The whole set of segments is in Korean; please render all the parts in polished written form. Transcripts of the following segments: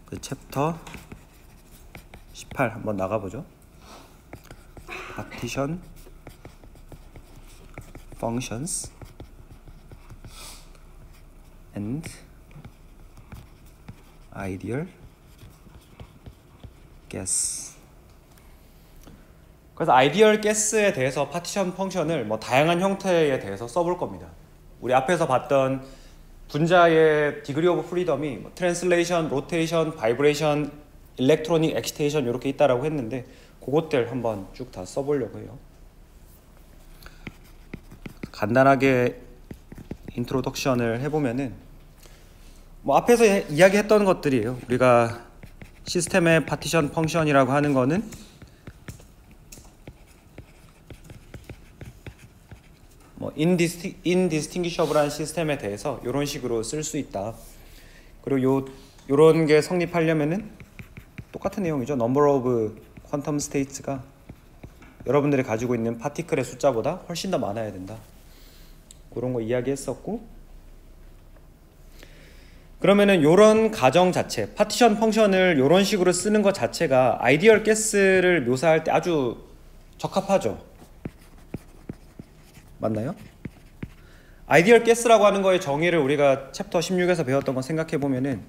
그 챕터 18 한번 나가보죠. partition functions and ideal guess. 그래서 아이디얼 게스에 대해서 파티션 펑션을 뭐 다양한 형태에 대해서 써볼 겁니다. 우리 앞에서 봤던 분자의 디그리 오브 프리덤이 뭐 트랜슬레이션, 로테이션, 바이브레이션, 일렉트로닉 엑시테이션 이렇게 있다라고 했는데 그것들 한번 쭉 다 써보려고 해요. 간단하게 인트로덕션을 해보면은 뭐 앞에서 이야기했던 것들이에요. 우리가 시스템의 파티션 펑션이라고 하는 거는 뭐 indistinguishable한 시스템에 대해서 이런 식으로 쓸 수 있다. 그리고 요런 게 성립하려면은 똑같은 내용이죠. number of quantum states가 여러분들이 가지고 있는 파티클의 숫자보다 훨씬 더 많아야 된다. 그런 거 이야기했었고, 그러면은 요런 가정 자체, 파티션 펑션을 요런 식으로 쓰는 것 자체가 아이디얼 가스를 묘사할 때 아주 적합하죠. 맞나요? 아이디얼 가스라고 하는 거의 정의를 우리가 챕터 16에서 배웠던 거 생각해 보면은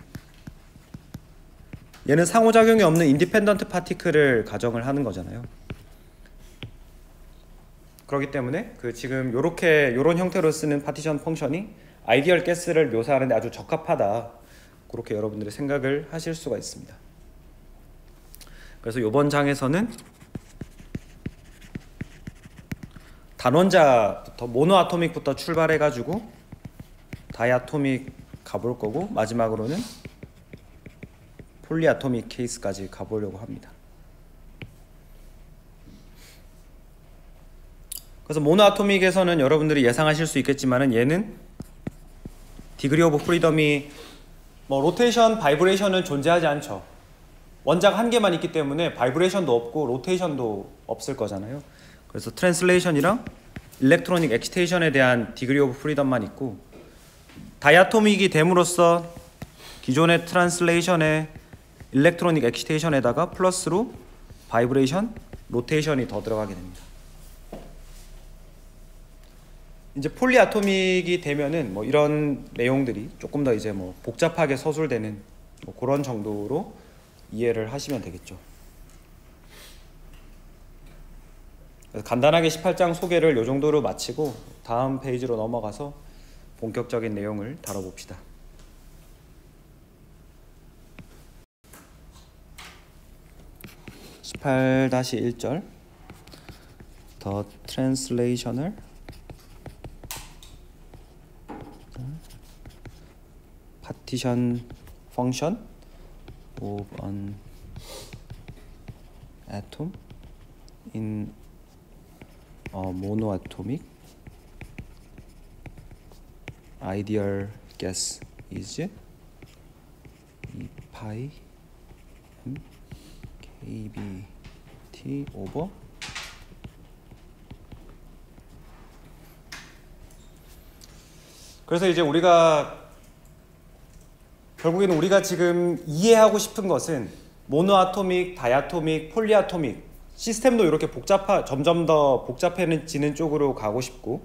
얘는 상호작용이 없는 인디펜던트 파티클을 가정을 하는 거잖아요. 그렇기 때문에 지금 요런 형태로 쓰는 파티션 펑션이 아이디얼 가스를 묘사하는데 아주 적합하다. 그렇게 여러분들이 생각을 하실 수가 있습니다. 그래서 이번 장에서는 단원자부터 모노아토믹부터 출발해 가지고 다이아토믹 가볼 거고, 마지막으로는 폴리아토믹 케이스까지 가보려고 합니다. 그래서 모노아토믹에서는 여러분들이 예상하실 수 있겠지만은 얘는 디그리 오브 프리덤이 뭐 로테이션, 바이브레이션은 존재하지 않죠. 원작 한 개만 있기 때문에 바이브레이션도 없고 로테이션도 없을 거잖아요. 그래서 트랜슬레이션이랑 일렉트로닉 엑시테이션에 대한 디그리 오브 프리덤만 있고, 다이아토믹이 됨으로써 기존의 트랜슬레이션의 일렉트로닉 엑시테이션에다가 플러스로 바이브레이션, 로테이션이 더 들어가게 됩니다. 이제 폴리아토믹이 되면은 뭐 이런 내용들이 조금 더 이제 뭐 복잡하게 서술되는 뭐 그런 정도로 이해를 하시면 되겠죠. 그래서 간단하게 18장 소개를 이 정도로 마치고 다음 페이지로 넘어가서 본격적인 내용을 다뤄봅시다. (18-1절) The translational partition function of an atom in a monoatomic ideal gas is E pi m kBT over 그래서 이제 결국에는 우리가 지금 이해하고 싶은 것은 모노아토믹, 다이아토믹, 폴리아토믹 시스템도 이렇게 점점 더 복잡해지는 쪽으로 가고 싶고,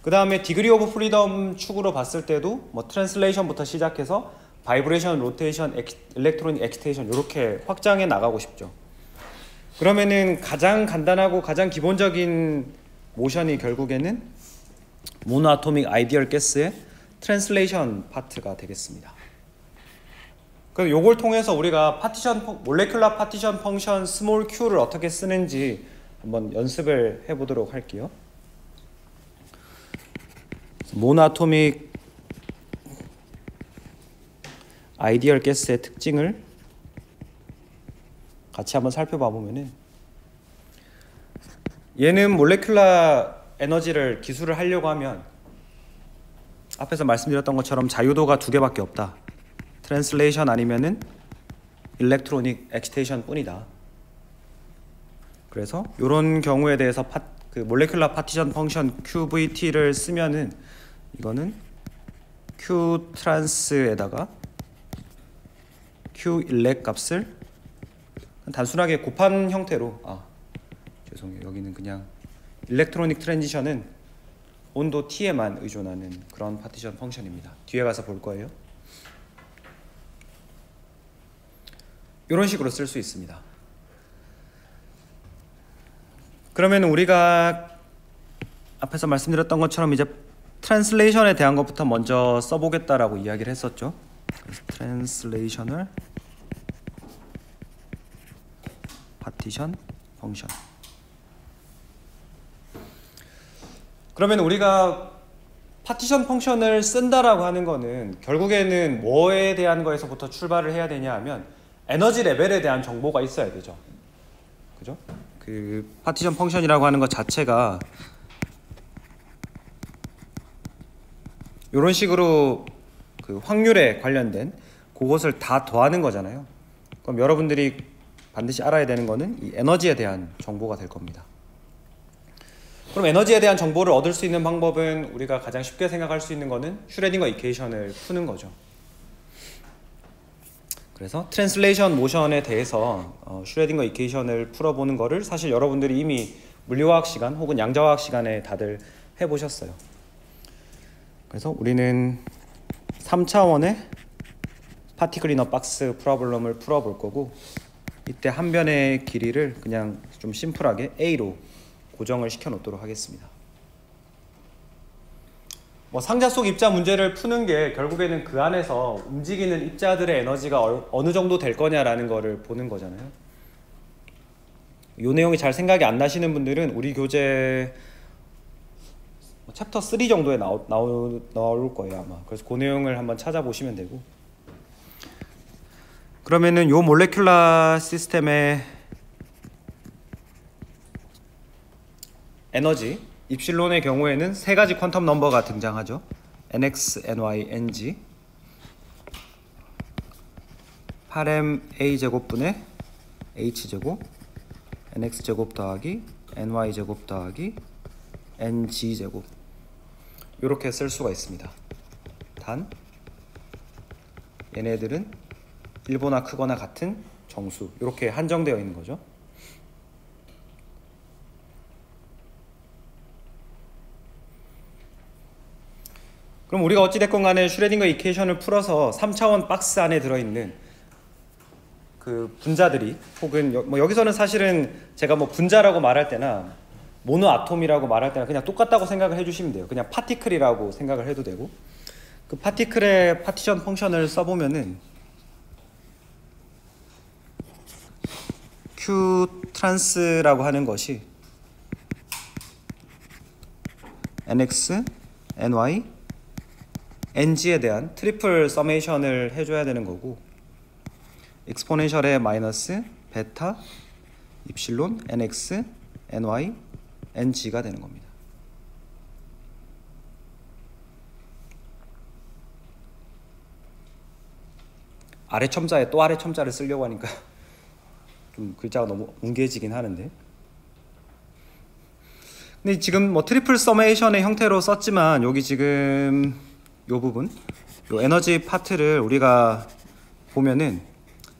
그 다음에 디그리 오브 프리덤 축으로 봤을 때도 뭐 트랜슬레이션부터 시작해서 바이브레이션, 로테이션, 일렉트로닉 엑시테이션 이렇게 확장해 나가고 싶죠. 그러면은 가장 간단하고 가장 기본적인 모션이 결국에는 모노아토믹 아이디얼 가스의 트랜슬레이션 파트가 되겠습니다. 그래서 요걸 통해서 우리가 몰레큘러 파티션 펑션 스몰 q를 어떻게 쓰는지 한번 연습을 해보도록 할게요. 모노아토믹 아이디얼 가스의 특징을 같이 한번 살펴봐 보면은, 얘는 몰레큘러 에너지를 기술을 하려고 하면 앞에서 말씀드렸던 것처럼 자유도가 두 개밖에 없다. 트랜슬레이션 아니면은 일렉트로닉 엑시테이션 뿐이다. 그래서 이런 경우에 대해서 몰레큘러 파티션 펑션 QVT를 쓰면은 이거는 Q 트랜스에다가 q 일렉 값을 단순하게 곱한 형태로 죄송해요. 여기는 그냥 일렉트로닉 트랜지션은 온도 T에만 의존하는 그런 파티션 펑션입니다. 뒤에 가서 볼 거예요. 이런 식으로 쓸 수 있습니다. 그러면 우리가 앞에서 말씀드렸던 것처럼 이제 트랜슬레이션에 대한 것부터 먼저 써보겠다라고 이야기를 했었죠. 트랜슬레이셔널 파티션 펑션. 그러면 우리가 파티션 펑션을 쓴다라고 하는 거는 결국에는 뭐에 대한 거에서부터 출발을 해야 되냐 하면 에너지 레벨에 대한 정보가 있어야 되죠. 그죠? 그 파티션 펑션이라고 하는 것 자체가 이런 식으로 그 확률에 관련된 그것을 다 더하는 거잖아요. 그럼 여러분들이 반드시 알아야 되는 거는 이 에너지에 대한 정보가 될 겁니다. 그럼 에너지에 대한 정보를 얻을 수 있는 방법은 우리가 가장 쉽게 생각할 수 있는 거는 슈레딩거 이퀘이션을 푸는 거죠. 그래서 트랜슬레이션 모션에 대해서 슈레딩거 이퀘이션을 풀어보는 거를 사실 여러분들이 이미 물리화학 시간 혹은 양자화학 시간에 다들 해보셨어요. 그래서 우리는 3차원의 파티클 이너 박스 프로블럼을 풀어볼 거고, 이때 한 변의 길이를 그냥 좀 심플하게 A로 고정을 시켜 놓도록 하겠습니다. 상자 속 입자 문제를 푸는 게 결국에는 그 안에서 움직이는 입자들의 에너지가 어느 정도 될 거냐라는 거를 보는 거잖아요. 이 내용이 잘 생각이 안 나시는 분들은 우리 교재 챕터 3 정도에 나올 거예요 아마. 그래서 그 내용을 한번 찾아보시면 되고, 그러면은 요 몰레큘라 시스템의 에너지 입실론의 경우에는 세 가지 퀀텀 넘버가 등장하죠. nx, ny, ng 8ma 제곱분의 h 제곱 nx 제곱 더하기 ny 제곱 더하기 ng 제곱, 이렇게 쓸 수가 있습니다. 단 얘네들은 1보다 크거나 같은 정수, 이렇게 한정되어 있는 거죠. 그럼 우리가 어찌됐건 간에 슈레딩거 이퀘이션을 풀어서 3차원 박스 안에 들어있는 그 분자들이, 혹은 여기서는 사실은 제가 분자라고 말할 때나 모노아톰이라고 말할 때나 그냥 똑같다고 생각을 해주시면 돼요. 그냥 파티클이라고 생각을 해도 되고, 그 파티클의 파티션 펑션을 써보면은 Q 트랜스라고 하는 것이 nx, ny, ng에 대한 트리플 서메이션을 해줘야 되는 거고, 익스포넨셜의 마이너스 베타 입실론 nx, ny, ng가 되는 겁니다. 아래 첨자에 또 아래 첨자를 쓰려고 하니까 좀 글자가 너무 뭉개지긴 하는데, 근데 지금 트리플 서메이션의 형태로 썼지만 여기 지금 요 부분, 요 에너지 파트를 우리가 보면은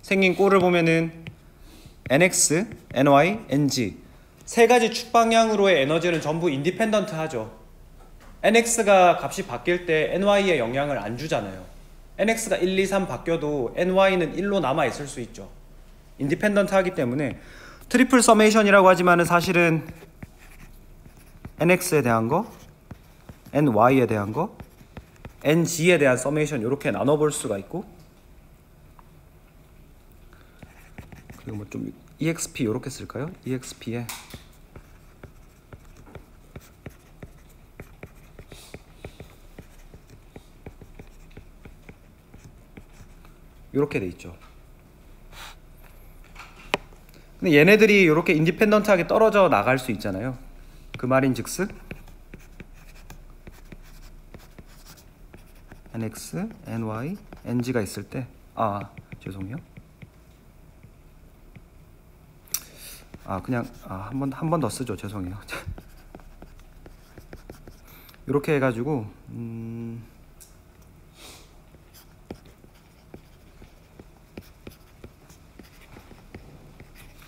생긴 꼴을 보면은 nx, ny, ng 세 가지 축 방향으로의 에너지는 전부 인디펜던트 하죠. nx가 값이 바뀔 때 ny에 영향을 안 주잖아요. nx가 1, 2, 3 바뀌어도 ny는 1로 남아 있을 수 있죠. 인디펜던트 하기 때문에 트리플 서메이션이라고 하지만은 사실은 nx에 대한 거, ny에 대한 거, ng에 대한 서메이션 이렇게 나눠볼 수가 있고, 그리고 좀 exp 이렇게 쓸까요? exp에 이렇게 돼 있죠. 근데 얘네들이 이렇게 인디펜던트하게 떨어져 나갈 수 있잖아요. 그 말인즉슨 nx, ny, ng가 있을 때 죄송해요. 그냥 한 번 더 쓰죠. 죄송해요. 이렇게 해가지고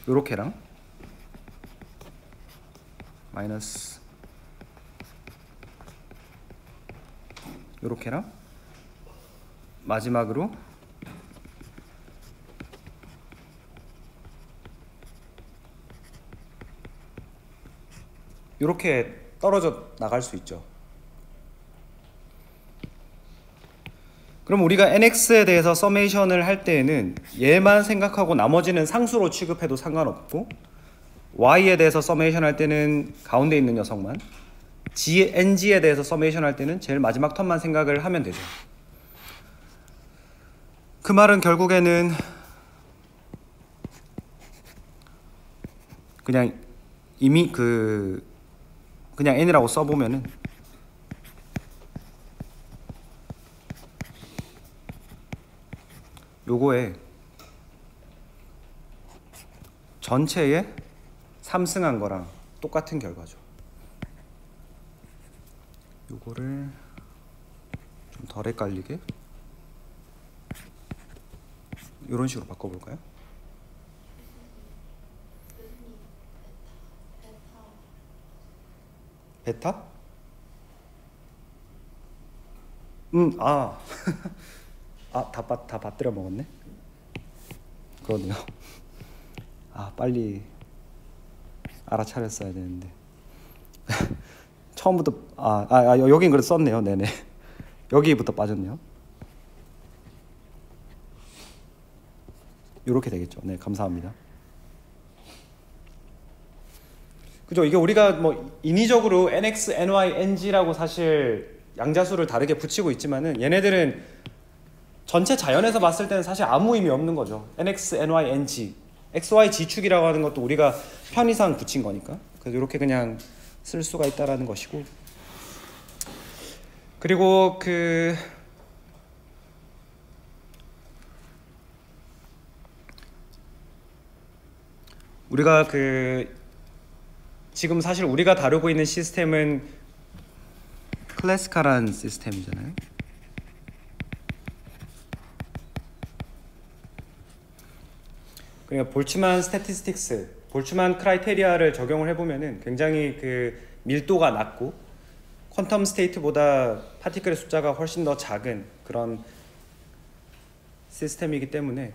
요렇게랑 마이너스 요렇게랑 마지막으로 요렇게 떨어져 나갈 수 있죠. 그럼 우리가 nx에 대해서 서메이션을 할 때에는 얘만 생각하고 나머지는 상수로 취급해도 상관없고, y에 대해서 서메이션 할 때는 가운데 있는 녀석만, ng에 대해서 서메이션 할 때는 제일 마지막 텀만 생각을 하면 되죠. 그 말은 결국에는 그냥 이미 그냥 n이라고 써보면은 요거에 전체에 3승한 거랑 똑같은 결과죠. 요거를 좀 덜 헷갈리게 이런 식으로 바꿔볼까요? 베타? 다 받들어 먹었네. 그러네요. 빨리 알아차렸어야 되는데. 처음부터 여긴 그래도 썼네요. 네네. 여기부터 빠졌네요. 이렇게 되겠죠. 네, 감사합니다. 그죠? 이게 우리가 뭐 인위적으로 nx, ny, ng라고 사실 양자수를 다르게 붙이고 있지만은 얘네들은 전체 자연에서 봤을 때는 사실 아무 의미 없는 거죠. nx, ny, ng, xy 지축이라고 하는 것도 우리가 편의상 붙인 거니까. 그래서 이렇게 그냥 쓸 수가 있다라는 것이고. 그리고 우리가 지금 사실 우리가 다루고 있는 시스템은 클래시컬한 시스템이잖아요. 그러니까 볼츠만 스태티스틱스, 볼츠만 크라이테리아를 적용을 해보면은 굉장히 밀도가 낮고 퀀텀 스테이트보다 파티클의 숫자가 훨씬 더 작은 그런 시스템이기 때문에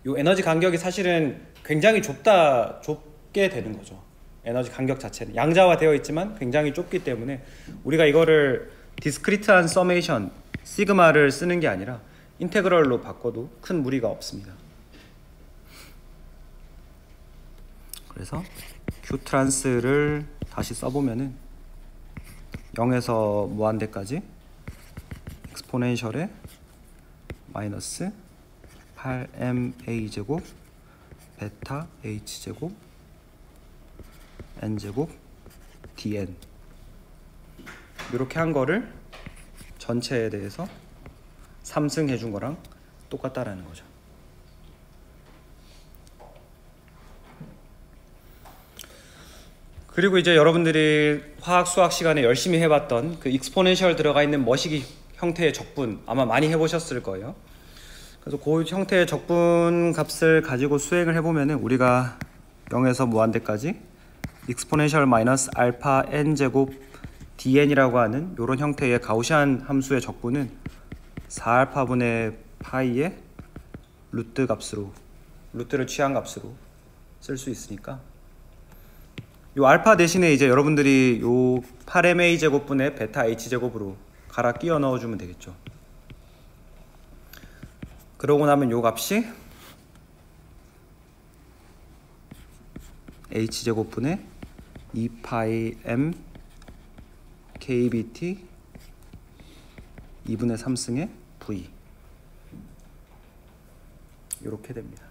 이 에너지 간격이 사실은 굉장히 좁게 되는 거죠. 에너지 간격 자체는 양자화되어 있지만 굉장히 좁기 때문에 우리가 이거를 디스크리트한 서메이션 시그마를 쓰는 게 아니라 인테그럴로 바꿔도 큰 무리가 없습니다. 그래서 Q 트란스를 다시 써보면은 0에서 무한대까지 엑스포넨셜에 마이너스 8ma 제곱 베타 h 제곱 n 제곱 dn 이렇게 한 거를 전체에 대해서 3승 해준 거랑 똑같다라는 거죠. 그리고 이제 여러분들이 화학 수학 시간에 열심히 해봤던 그 익스포넨셜 들어가 있는 머시기 형태의 적분 아마 많이 해보셨을 거예요. 그래서 그 형태의 적분 값을 가지고 수행을 해보면은 우리가 0에서 무한대까지 익스포넨셜 마이너스 알파 n 제곱 dn이라고 하는 이런 형태의 가우시안 함수의 적분은 4알파분의 파이의 루트 값으로, 루트를 취한 값으로 쓸 수 있으니까 요 알파 대신에 이제 여러분들이 요 8ma 제곱분의 베타 h 제곱으로 갈아 끼워 넣어주면 되겠죠. 그러고 나면 요 값이 h 제곱분의 2파이 m kbt 2분의 3승의 v 이렇게 됩니다.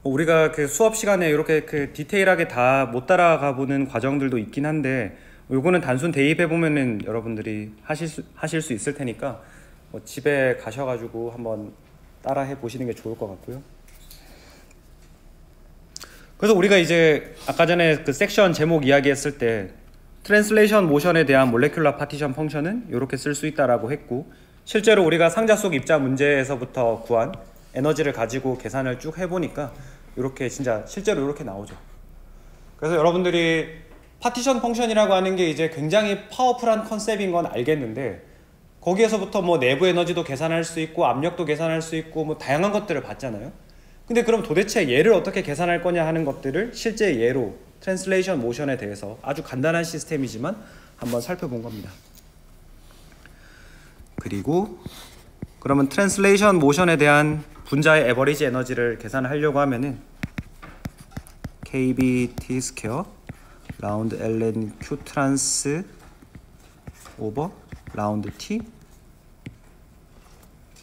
우리가 수업 시간에 이렇게 디테일하게 다 못 따라가 보는 과정들도 있긴 한데 요거는 단순 대입해 보면은 여러분들이 하실 수 있을 테니까 집에 가셔가지고 한번 따라해 보시는 게 좋을 것 같고요. 그래서 우리가 이제 아까 전에 섹션 제목 이야기했을 때 트랜슬레이션 모션에 대한 몰레큘러 파티션 펑션은 이렇게 쓸 수 있다라고 했고, 실제로 우리가 상자 속 입자 문제에서부터 구한 에너지를 가지고 계산을 쭉 해보니까 이렇게 진짜 실제로 이렇게 나오죠. 그래서 여러분들이 파티션 펑션이라고 하는 게 이제 굉장히 파워풀한 컨셉인 건 알겠는데, 거기에서부터 뭐 내부 에너지도 계산할 수 있고 압력도 계산할 수 있고 뭐 다양한 것들을 봤잖아요. 근데 그럼 도대체 얘를 어떻게 계산할 거냐 하는 것들을 실제 예로 트랜슬레이션 모션에 대해서 아주 간단한 시스템이지만 한번 살펴본 겁니다. 그리고 그러면 트랜슬레이션 모션에 대한 분자의 에버리지 에너지를 계산하려고 하면은 kBt 스퀘어 라운드 ln q 트란스 오버 라운드 t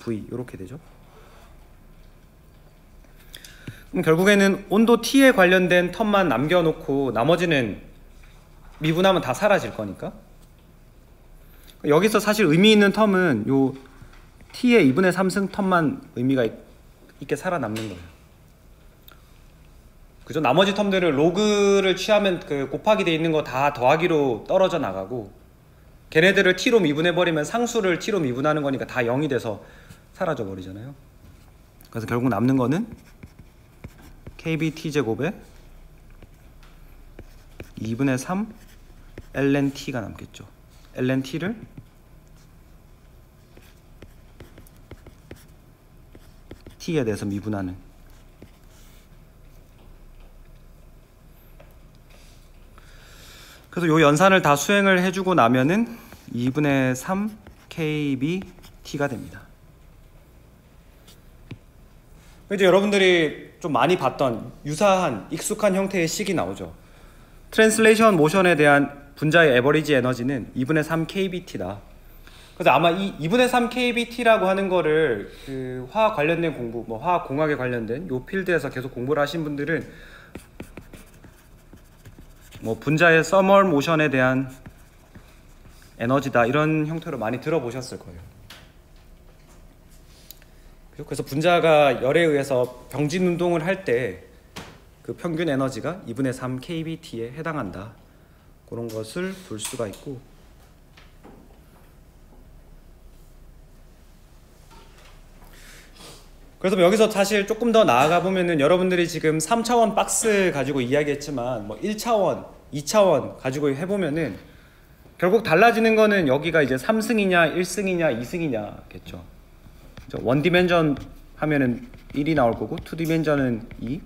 v 이렇게 되죠. 그럼 결국에는 온도 T에 관련된 텀만 남겨놓고 나머지는 미분하면 다 사라질 거니까, 여기서 사실 의미 있는 텀은 요 T의 2분의 3승 텀만 의미가 있게 살아남는 거예요. 그죠? 나머지 텀들을 로그를 취하면 그 곱하기 돼 있는 거 다 더하기로 떨어져 나가고, 걔네들을 T로 미분해버리면 상수를 T로 미분하는 거니까 다 0이 돼서 사라져 버리잖아요. 그래서 결국 남는 거는 kBt 제곱에 2분의 3 ln t가 남겠죠. ln t를 t에 대해서 미분하는, 그래서 요 연산을 다 수행을 해주고 나면은 2분의 3 kBt가 됩니다. 이제 여러분들이 좀 많이 봤던 유사한 익숙한 형태의 식이 나오죠. 트랜슬레이션 모션에 대한 분자의 에버리지 에너지는 2분의 3 kBt다. 그래서 아마 이 2분의 3 kBt라고 하는 거를 그 화학 관련된 공부, 뭐 화학 공학에 관련된 요 필드에서 계속 공부를 하신 분들은 뭐 분자의 서멀 모션에 대한 에너지다 이런 형태로 많이 들어보셨을 거예요. 그래서 분자가 열에 의해서 병진 운동을 할 때 그 평균 에너지가 2분의 3 kBt에 해당한다, 그런 것을 볼 수가 있고, 그래서 여기서 사실 조금 더 나아가 보면은 여러분들이 지금 3차원 박스 가지고 이야기했지만 뭐 1차원, 2차원 가지고 해보면은 결국 달라지는 거는 여기가 이제 3승이냐 1승이냐 2승이냐겠죠. 원디멘전 하면은 1이 나올 거고, 2디멘전은 2,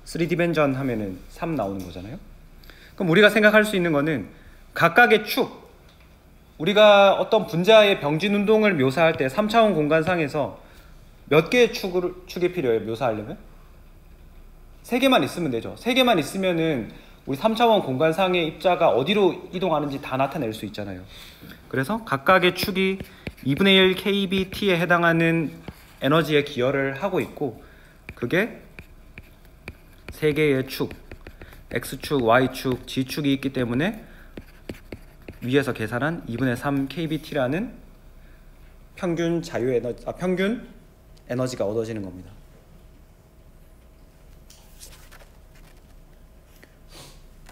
3디멘전 하면은 3 나오는 거잖아요. 그럼 우리가 생각할 수 있는 거는 각각의 축, 우리가 어떤 분자의 병진 운동을 묘사할 때 3차원 공간상에서 몇 개의 축이 필요해요? 묘사하려면 3개만 있으면 되죠. 3개만 있으면은 우리 3차원 공간상의 입자가 어디로 이동하는지 다 나타낼 수 있잖아요. 그래서 각각의 축이 2분의 1 kBt에 해당하는 에너지에 기여를 하고 있고, 그게 3개의 축, X축, Y축, G축이 있기 때문에 위에서 계산한 2분의 3 kBt라는 평균 자유 에너지, 평균 에너지가 얻어지는 겁니다.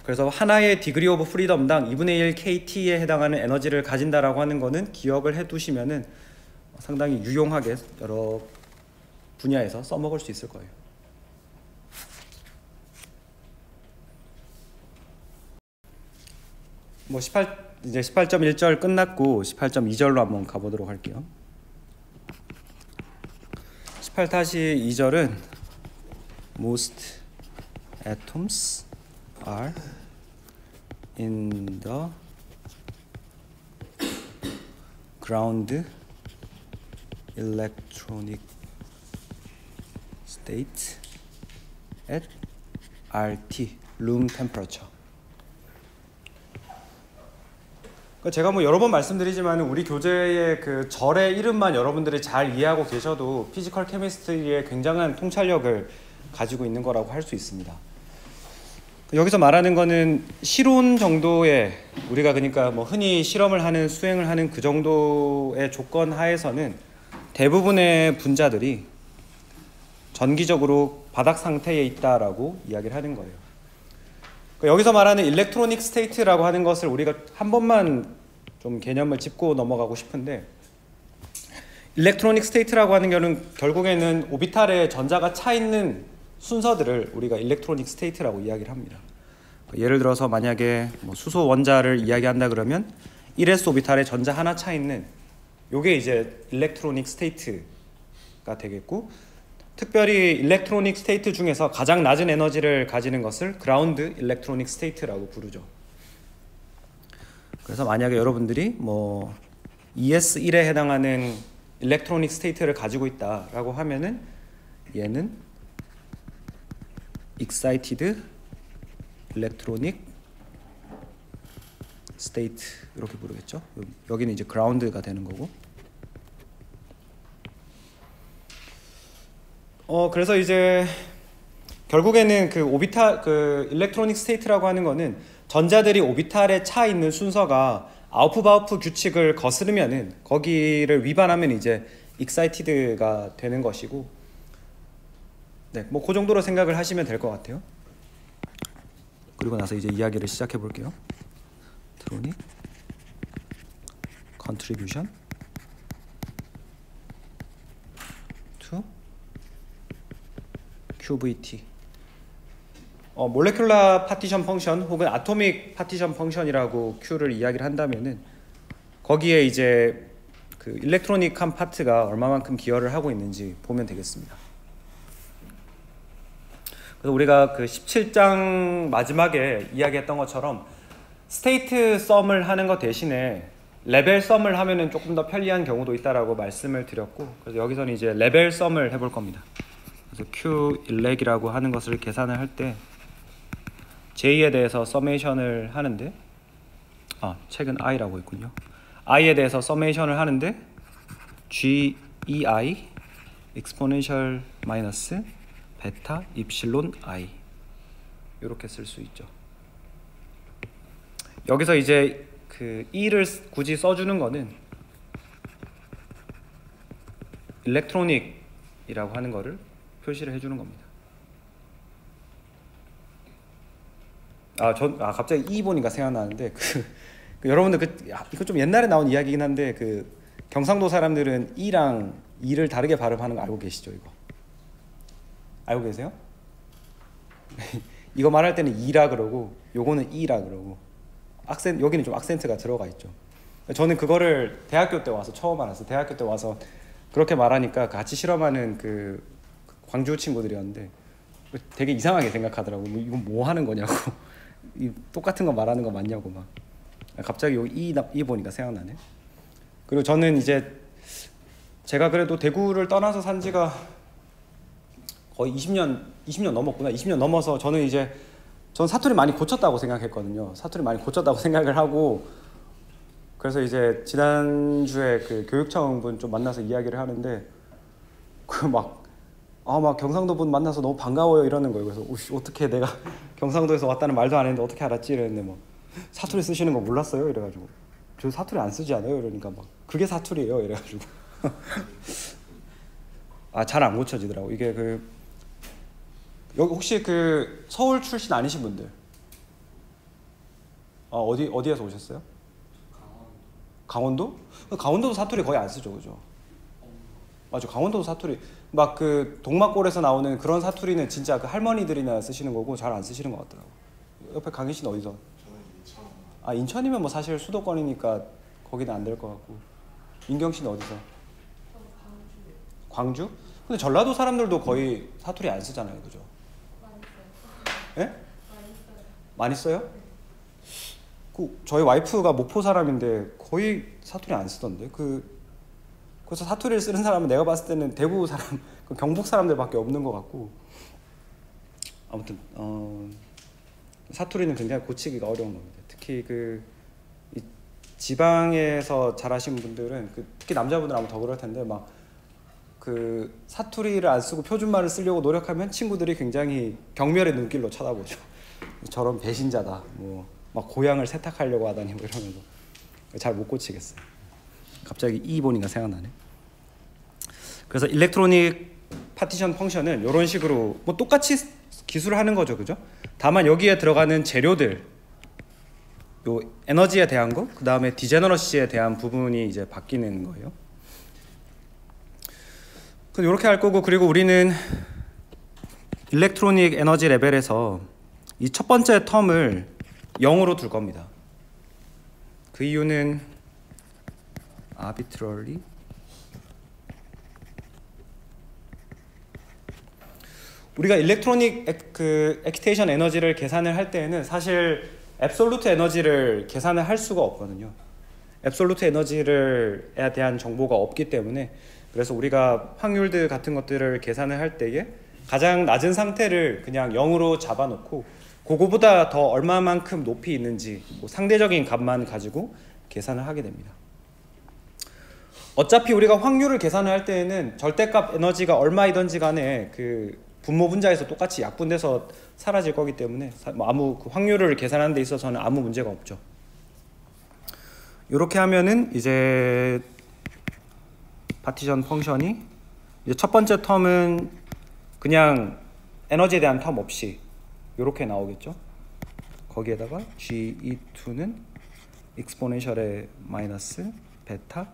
그래서 하나의 디그리 오브 프리덤당 2분의 1 kT에 해당하는 에너지를 가진다라고 하는 거는 기억을 해 두시면은 상당히 유용하게 여러 분야에서 써먹을 수 있을 거예요. 뭐 이제 18.1절 끝났고 18.2절로 한번 가보도록 할게요. 18-2절은 Most atoms are in the ground electronic state at RT, room temperature. 제가 뭐 여러 번 말씀드리지만 우리 교재의 그 절의 이름만 여러분들이 잘 이해하고 계셔도 피지컬 케미스트리의 굉장한 통찰력을 가지고 있는 거라고 할 수 있습니다. 여기서 말하는 거는 실온 정도의, 우리가 그러니까 뭐 흔히 실험을 하는, 수행을 하는 그 정도의 조건 하에서는 대부분의 분자들이 전기적으로 바닥 상태에 있다라고 이야기를 하는 거예요. 여기서 말하는 일렉트로닉 스테이트라고 하는 것을 우리가 한 번만 좀 개념을 짚고 넘어가고 싶은데, 일렉트로닉 스테이트라고 하는 경우는 결국에는 오비탈에 전자가 차 있는 순서들을 우리가 일렉트로닉 스테이트라고 이야기를 합니다. 예를 들어서 만약에 뭐 수소 원자를 이야기한다 그러면 1s 오비탈에 전자 하나 차 있는 요게 이제 일렉트로닉 스테이트가 되겠고, 특별히 일렉트로닉 스테이트 중에서 가장 낮은 에너지를 가지는 것을 그라운드 일렉트로닉 스테이트라고 부르죠. 그래서 만약에 여러분들이 뭐 ES1에 해당하는 일렉트로닉 스테이트를 가지고 있다라고 하면은 얘는 excited electronic state 이렇게 부르겠죠. 여기는 이제 ground가 되는 거고. 그래서 이제 결국에는 그 오비탈 그 일렉트로닉 스테이트라고 하는 거는 전자들이 오비탈에 차 있는 순서가 아우프바우프 규칙을 거스르면은 거기를 위반하면 이제 excited가 되는 것이고, 네, 뭐 그 정도로 생각을 하시면 될 것 같아요. 그리고 나서 이제 이야기를 시작해 볼게요. 일렉트로닉 contribution to QVT. 몰레큘라 파티션 펑션 혹은 아토믹 파티션 펑션이라고 Q를 이야기를 한다면은 거기에 이제 그 일렉트로닉한 파트가 얼마만큼 기여를 하고 있는지 보면 되겠습니다. 그래서 우리가 그 17장 마지막에 이야기했던 것처럼 스테이트 썸을 하는 것 대신에 레벨 썸을 하면은 조금 더 편리한 경우도 있다라고 말씀을 드렸고, 그래서 여기서는 이제 레벨 썸을 해볼 겁니다. 그래서 Q 일렉이라고 하는 것을 계산을 할 때 J에 대해서 서메이션을 하는데, 책은 I라고 있군요. I에 대해서 서메이션을 하는데 GEI exponential 마이너스 베타 입실론 I 이렇게 쓸 수 있죠. 여기서 이제 그 E를 굳이 써주는 거는 일렉트로닉이라고 하는 거를 표시를 해주는 겁니다. 갑자기 E 보니까 생각나는데 여러분들 이거 좀 옛날에 나온 이야기긴 한데 그 경상도 사람들은 E랑 E를 다르게 발음하는 거 알고 계시죠? 이거 알고 계세요? 이거 말할 때는 E라 그러고 요거는 E라 그러고 여기는 좀 악센트가 들어가 있죠. 저는 그거를 대학교 때 와서 처음 알았어요. 대학교 때 와서 그렇게 말하니까 같이 실험하는 그 광주 친구들이었는데 되게 이상하게 생각하더라고. 이건 뭐 하는 거냐고. 똑같은 거 말하는 거 맞냐고 막. 갑자기 여기 E 보니까 생각나네. 그리고 저는 이제 제가 그래도 대구를 떠나서 산 지가 거의 20년 넘었구나. 20년 넘어서 저는 사투리 많이 고쳤다고 생각했거든요. 사투리 많이 고쳤다고 생각을 하고, 그래서 이제 지난주에 그 교육청 분 좀 만나서 이야기를 하는데 막 경상도 분 만나서 너무 반가워요 이러는 거예요. 그래서 어떻게 내가 경상도에서 왔다는 말도 안 했는데 어떻게 알았지 이랬는데 뭐 사투리 쓰시는 거 몰랐어요 이래가지고 저 사투리 안 쓰지 않아요 이러니까 막 그게 사투리예요 이래가지고 잘 안 고쳐지더라고. 이게 여기 혹시 그 서울 출신 아니신 분들 어디에서 오셨어요? 강원도? 강원도도 사투리 거의 안 쓰죠, 그죠? 맞아, 강원도도 사투리 막 그 동막골에서 나오는 그런 사투리는 진짜 그 할머니들이나 쓰시는 거고 잘 안 쓰시는 것 같더라고. 옆에 강희 씨는 어디서? 저는 인천. 인천이면 뭐 사실 수도권이니까 거기는 안 될 것 같고. 민경 씨는 어디서? 광주? 근데 전라도 사람들도 거의 사투리 안 쓰잖아요, 그죠? 많이 써요. 예? 많이 써요? 저희 와이프가 목포 사람인데 거의 사투리 안 쓰던데. 그래서 사투리를 쓰는 사람은 내가 봤을 때는 대구 사람, 경북 사람들밖에 없는 것 같고. 아무튼 사투리는 굉장히 고치기가 어려운 겁니다. 특히 이 지방에서 자라신 분들은 특히 남자분들 아마 더 그럴 텐데 막 사투리를 안 쓰고 표준말을 쓰려고 노력하면 친구들이 굉장히 경멸의 눈길로 쳐다보죠. 저런 배신자다. 막 고향을 세탁하려고 하다니 뭐 이러면서 잘 못 고치겠어요. 갑자기 이 보니까 생각나네. 그래서 일렉트로닉 파티션 펑션은 이런 식으로 똑같이 기술하는 거죠, 그죠? 다만 여기에 들어가는 재료들, 요 에너지에 대한 거, 그 다음에 디제너러시에 대한 부분이 이제 바뀌는 거예요. 이렇게 할 거고, 그리고 우리는 일렉트로닉 에너지 레벨에서 이 첫 번째 텀을 0으로 둘 겁니다. 그 이유는 arbitrarily 우리가 일렉트로닉 엑시테이션 에너지를 계산을 할 때에는 사실 앱솔루트 에너지를 계산을 할 수가 없거든요. 앱솔루트 에너지에 대한 정보가 없기 때문에, 그래서 우리가 확률들 같은 것들을 계산을 할 때에 가장 낮은 상태를 그냥 0으로 잡아놓고 그거보다 더 얼마만큼 높이 있는지 뭐 상대적인 값만 가지고 계산을 하게 됩니다. 어차피 우리가 확률을 계산을 할 때에는 절대값 에너지가 얼마이든지 간에 그 분모 분자에서 똑같이 약분돼서 사라질 거기 때문에 아무 그 확률을 계산하는 데 있어서는 아무 문제가 없죠. 이렇게 하면은 이제 파티션 펑션이 이제 첫 번째 텀은 그냥 에너지에 대한 텀 없이 이렇게 나오겠죠. 거기에다가 GE2는 익스포넨셜의 마이너스 베타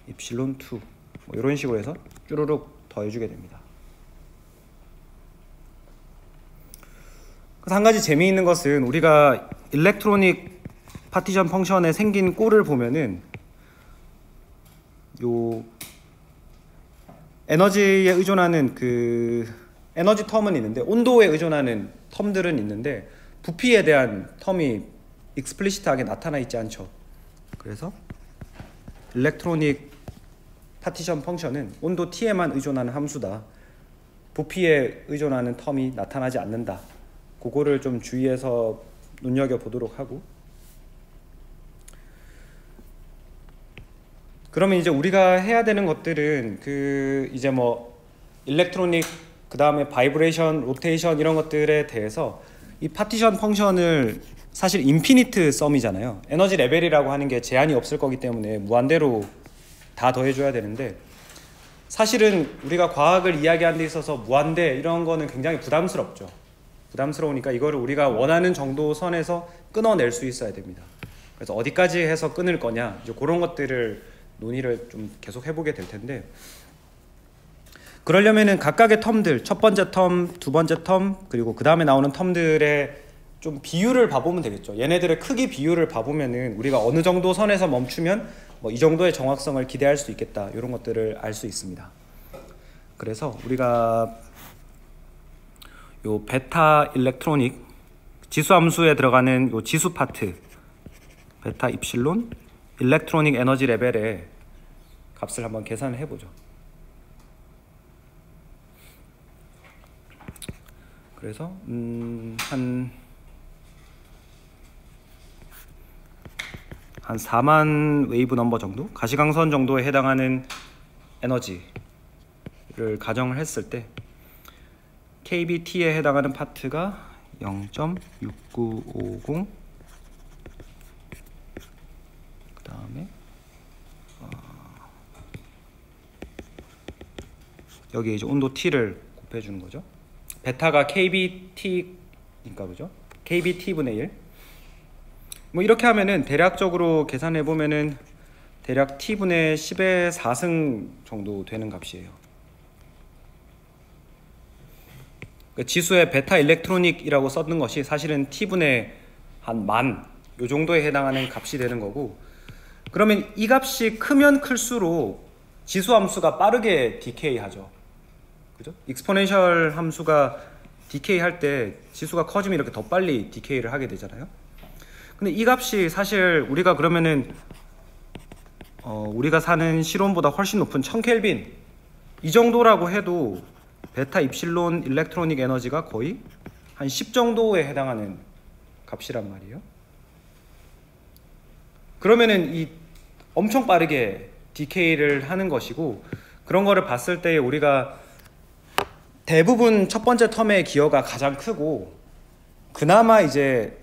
입실론 2 뭐 이런 식으로 해서 쭈루룩 더해주게 됩니다. 그래서 한 가지 재미있는 것은 우리가 일렉트로닉 파티션 펑션에 생긴 꼴을 보면은 요 에너지에 의존하는 그 에너지 텀은 있는데 온도에 의존하는 텀들은 있는데 부피에 대한 텀이 익스플리시트하게 나타나 있지 않죠. 그래서 일렉트로닉 파티션 펑션은 온도 T에만 의존하는 함수다. 부피에 의존하는 텀이 나타나지 않는다. 그거를 좀 주의해서 눈여겨보도록 하고, 그러면 이제 우리가 해야 되는 것들은 그 이제 뭐 일렉트로닉 그 다음에 바이브레이션, 로테이션 이런 것들에 대해서 이 파티션 펑션을 사실 인피니트 썸이잖아요. 에너지 레벨이라고 하는 게 제한이 없을 거기 때문에 무한대로 다 더해줘야 되는데, 사실은 우리가 과학을 이야기하는 데 있어서 무한대 이런 거는 굉장히 부담스럽죠. 부담스러우니까 이거를 우리가 원하는 정도 선에서 끊어낼 수 있어야 됩니다. 그래서 어디까지 해서 끊을 거냐, 이제 그런 것들을 논의를 좀 계속 해보게 될 텐데, 그러려면은 각각의 텀들, 첫 번째 텀, 두 번째 텀, 그리고 그 다음에 나오는 텀들의 좀 비율을 봐보면 되겠죠. 얘네들의 크기 비율을 봐보면은 우리가 어느 정도 선에서 멈추면 뭐 이 정도의 정확성을 기대할 수 있겠다, 이런 것들을 알 수 있습니다. 그래서 우리가 요 베타 일렉트로닉 지수함수에 들어가는 요 지수 파트 베타 입실론 일렉트로닉 에너지 레벨의 값을 한번 계산을 해보죠. 그래서 한 4만 웨이브 넘버 정도, 가시광선 정도에 해당하는 에너지를 가정을 했을 때 KBT에 해당하는 파트가 0.6950, 그 다음에 여기 이제 온도 T를 곱해주는 거죠. 베타가 KBT니까 그죠? KBT분의 1. 뭐 이렇게 하면은 대략적으로 계산해 보면은 대략 T분의 10의 4승 정도 되는 값이에요. 그 지수의 베타 일렉트로닉이라고 썼는 것이 사실은 T분의 한 만, 요 정도에 해당하는 값이 되는 거고, 그러면 이 값이 크면 클수록 지수 함수가 빠르게 디케이 하죠. 그죠? 익스포넨셜 함수가 디케이 할 때 지수가 커지면 이렇게 더 빨리 디케이를 하게 되잖아요. 근데 이 값이 사실 우리가 그러면은 우리가 사는 실온보다 훨씬 높은 1000켈빈 이 정도라고 해도 베타 입실론 일렉트로닉 에너지가 거의 한 10 정도에 해당하는 값이란 말이에요. 그러면은 이 엄청 빠르게 디케이를 하는 것이고, 그런 거를 봤을 때 우리가 대부분 첫 번째 텀의 기여가 가장 크고, 그나마 이제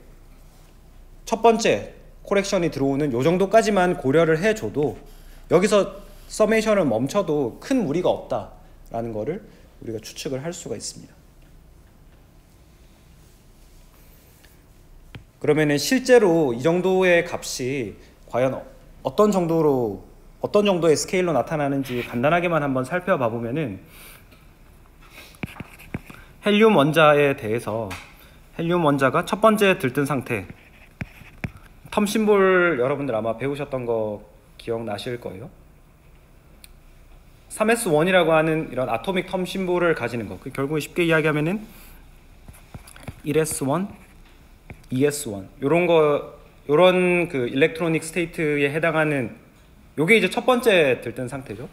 첫 번째 코렉션이 들어오는 요 정도까지만 고려를 해줘도 여기서 서메이션을 멈춰도 큰 무리가 없다라는 거를 우리가 추측을 할 수가 있습니다. 그러면은 실제로 이 정도의 값이 과연 어떤 정도의 스케일로 나타나는지 간단하게만 한번 살펴봐 보면은, 헬륨 원자에 대해서 헬륨 원자가 첫 번째 들뜬 상태, 텀 심볼 여러분들 아마 배우셨던 거 기억나실 거예요. 3s1이라고 하는 이런 아토믹 텀 심볼을 가지는 거, 결국에 쉽게 이야기하면은 1s1, 2s1 요런 그 일렉트로닉 스테이트에 해당하는 요게 이제 첫 번째 들뜬 상태죠.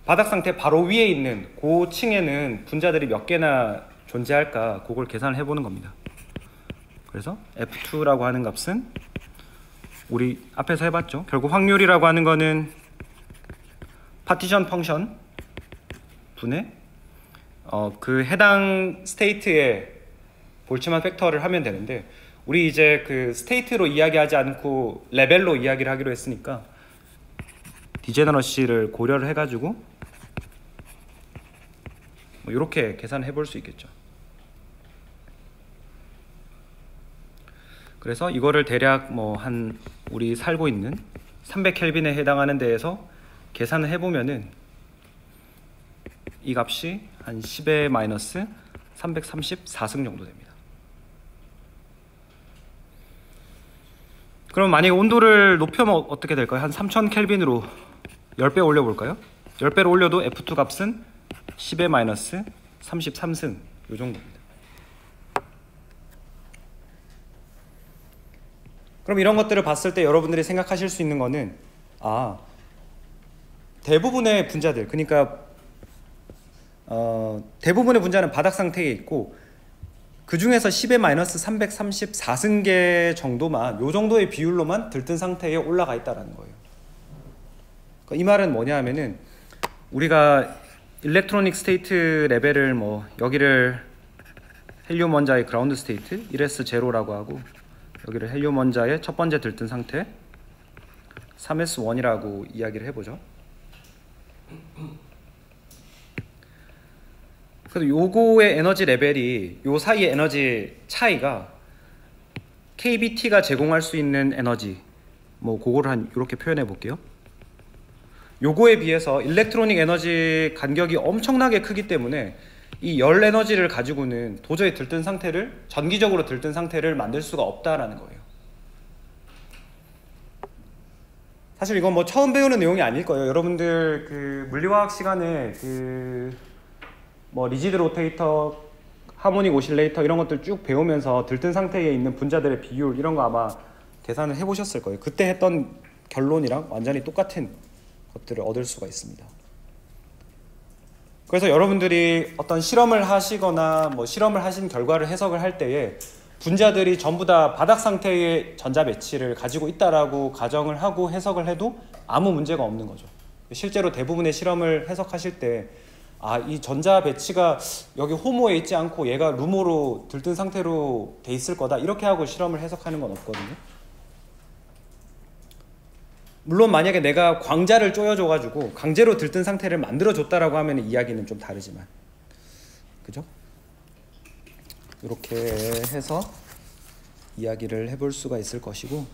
바닥 상태 바로 위에 있는 그 층에는 분자들이 몇 개나 존재할까, 그걸 계산을 해보는 겁니다. 그래서 F2라고 하는 값은 우리 앞에서 해봤죠. 결국 확률이라고 하는 거는 파티션 펑션 분의 그 해당 스테이트의 볼츠만 팩터를 하면 되는데, 우리 이제 그 스테이트로 이야기하지 않고 레벨로 이야기를 하기로 했으니까 디제너러시를 고려를 해가지고 뭐 이렇게 계산해 볼 수 있겠죠. 그래서 이거를 대략 뭐 한 우리 살고 있는 300켈빈에 해당하는 데에서 계산을 해보면은 이 값이 한 10의 마이너스 334승 정도 됩니다. 그럼 만약에 온도를 높여면 어떻게 될까요? 한 3000켈빈으로 10배 올려볼까요? 10배로 올려도 F2 값은 10의 마이너스 33승 요 정도입니다. 그럼 이런 것들을 봤을 때 여러분들이 생각하실 수 있는 거는, 대부분의 분자들, 그러니까 대부분의 분자는 바닥 상태에 있고 그 중에서 10의 마이너스 334승계 정도만, 요 정도의 비율로만 들뜬 상태에 올라가 있다는 거예요. 그러니까 이 말은 뭐냐 하면은, 우리가 일렉트로닉 스테이트 레벨을 뭐 여기를 헬륨 원자의 그라운드 스테이트 1s0라고 하고, 여기를 헬륨 원자의 첫 번째 들뜬 상태 3s1이라고 이야기를 해보죠. 그래서 요거의 에너지 레벨이, 요 사이의 에너지 차이가 KBT가 제공할 수 있는 에너지, 뭐 그거를 한 이렇게 표현해 볼게요. 요거에 비해서 일렉트로닉 에너지 간격이 엄청나게 크기 때문에 이 열 에너지를 가지고는 도저히 들뜬 상태를, 전기적으로 들뜬 상태를 만들 수가 없다라는 거예요. 사실 이건 뭐 처음 배우는 내용이 아닐 거예요. 여러분들 그 물리화학 시간에 그 뭐 리지드 로테이터, 하모닉 오실레이터 이런 것들 쭉 배우면서 들뜬 상태에 있는 분자들의 비율 이런 거 아마 계산을 해보셨을 거예요. 그때 했던 결론이랑 완전히 똑같은 것들을 얻을 수가 있습니다. 그래서 여러분들이 어떤 실험을 하시거나 뭐 실험을 하신 결과를 해석을 할 때에 분자들이 전부 다 바닥 상태의 전자 배치를 가지고 있다라고 가정을 하고 해석을 해도 아무 문제가 없는 거죠. 실제로 대부분의 실험을 해석하실 때 이 전자 배치가 여기 호모에 있지 않고 얘가 루모로 들뜬 상태로 돼 있을 거다 이렇게 하고 실험을 해석하는 건 없거든요. 물론 만약에 내가 광자를 쪼여줘 가지고 강제로 들뜬 상태를 만들어 줬다라고 하면 이야기는 좀 다르지만, 그죠? 이렇게 해서 이야기를 해볼 수가 있을 것이고,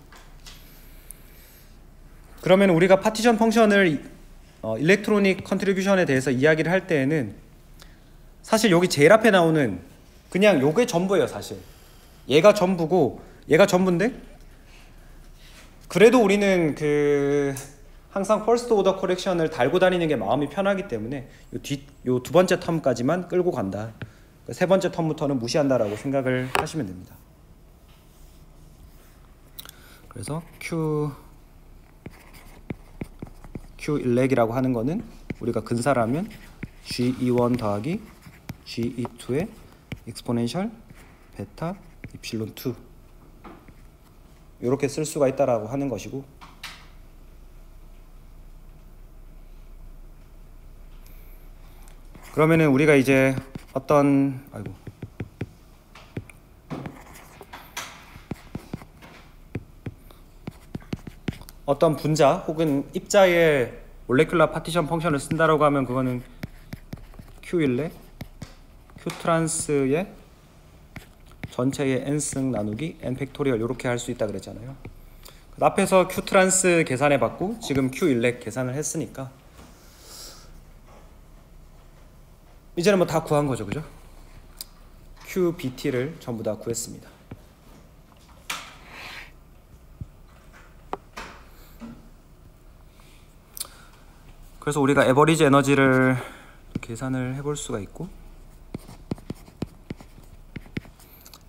그러면 우리가 파티션 펑션을 일렉트로닉 컨트리뷰션에 대해서 이야기를 할 때에는 사실 여기 제일 앞에 나오는 그냥 요게 전부예요. 사실 얘가 전부고 얘가 전부인데, 그래도 우리는 그 항상 퍼스트 오더 커렉션을 달고 다니는 게 마음이 편하기 때문에 요 두 번째 텀까지만 끌고 간다, 세 번째 텀부터는 무시한다라고 생각을 하시면 됩니다. 그래서 Q1렉이라고 하는 거는 우리가 근사라면 G21 더하기 G22의 익스포넨셜 베타 입실론 2 이렇게 쓸 수가 있다라고 하는 것이고, 그러면은 우리가 이제 어떤 분자 혹은 입자의 몰레큘러 파티션 펑션을 쓴다라고 하면 그거는 Q1렉, Q 트란스의 전체의 n승 나누기 n 팩토리얼 이렇게 할 수 있다 그랬잖아요. 앞에서 q 트란스 계산해 봤고 지금 q 일렉 계산을 했으니까 이제는 뭐 다 구한 거죠, 그죠? QBT를 전부 다 구했습니다. 그래서 우리가 에버리지 에너지를 계산을 해볼 수가 있고,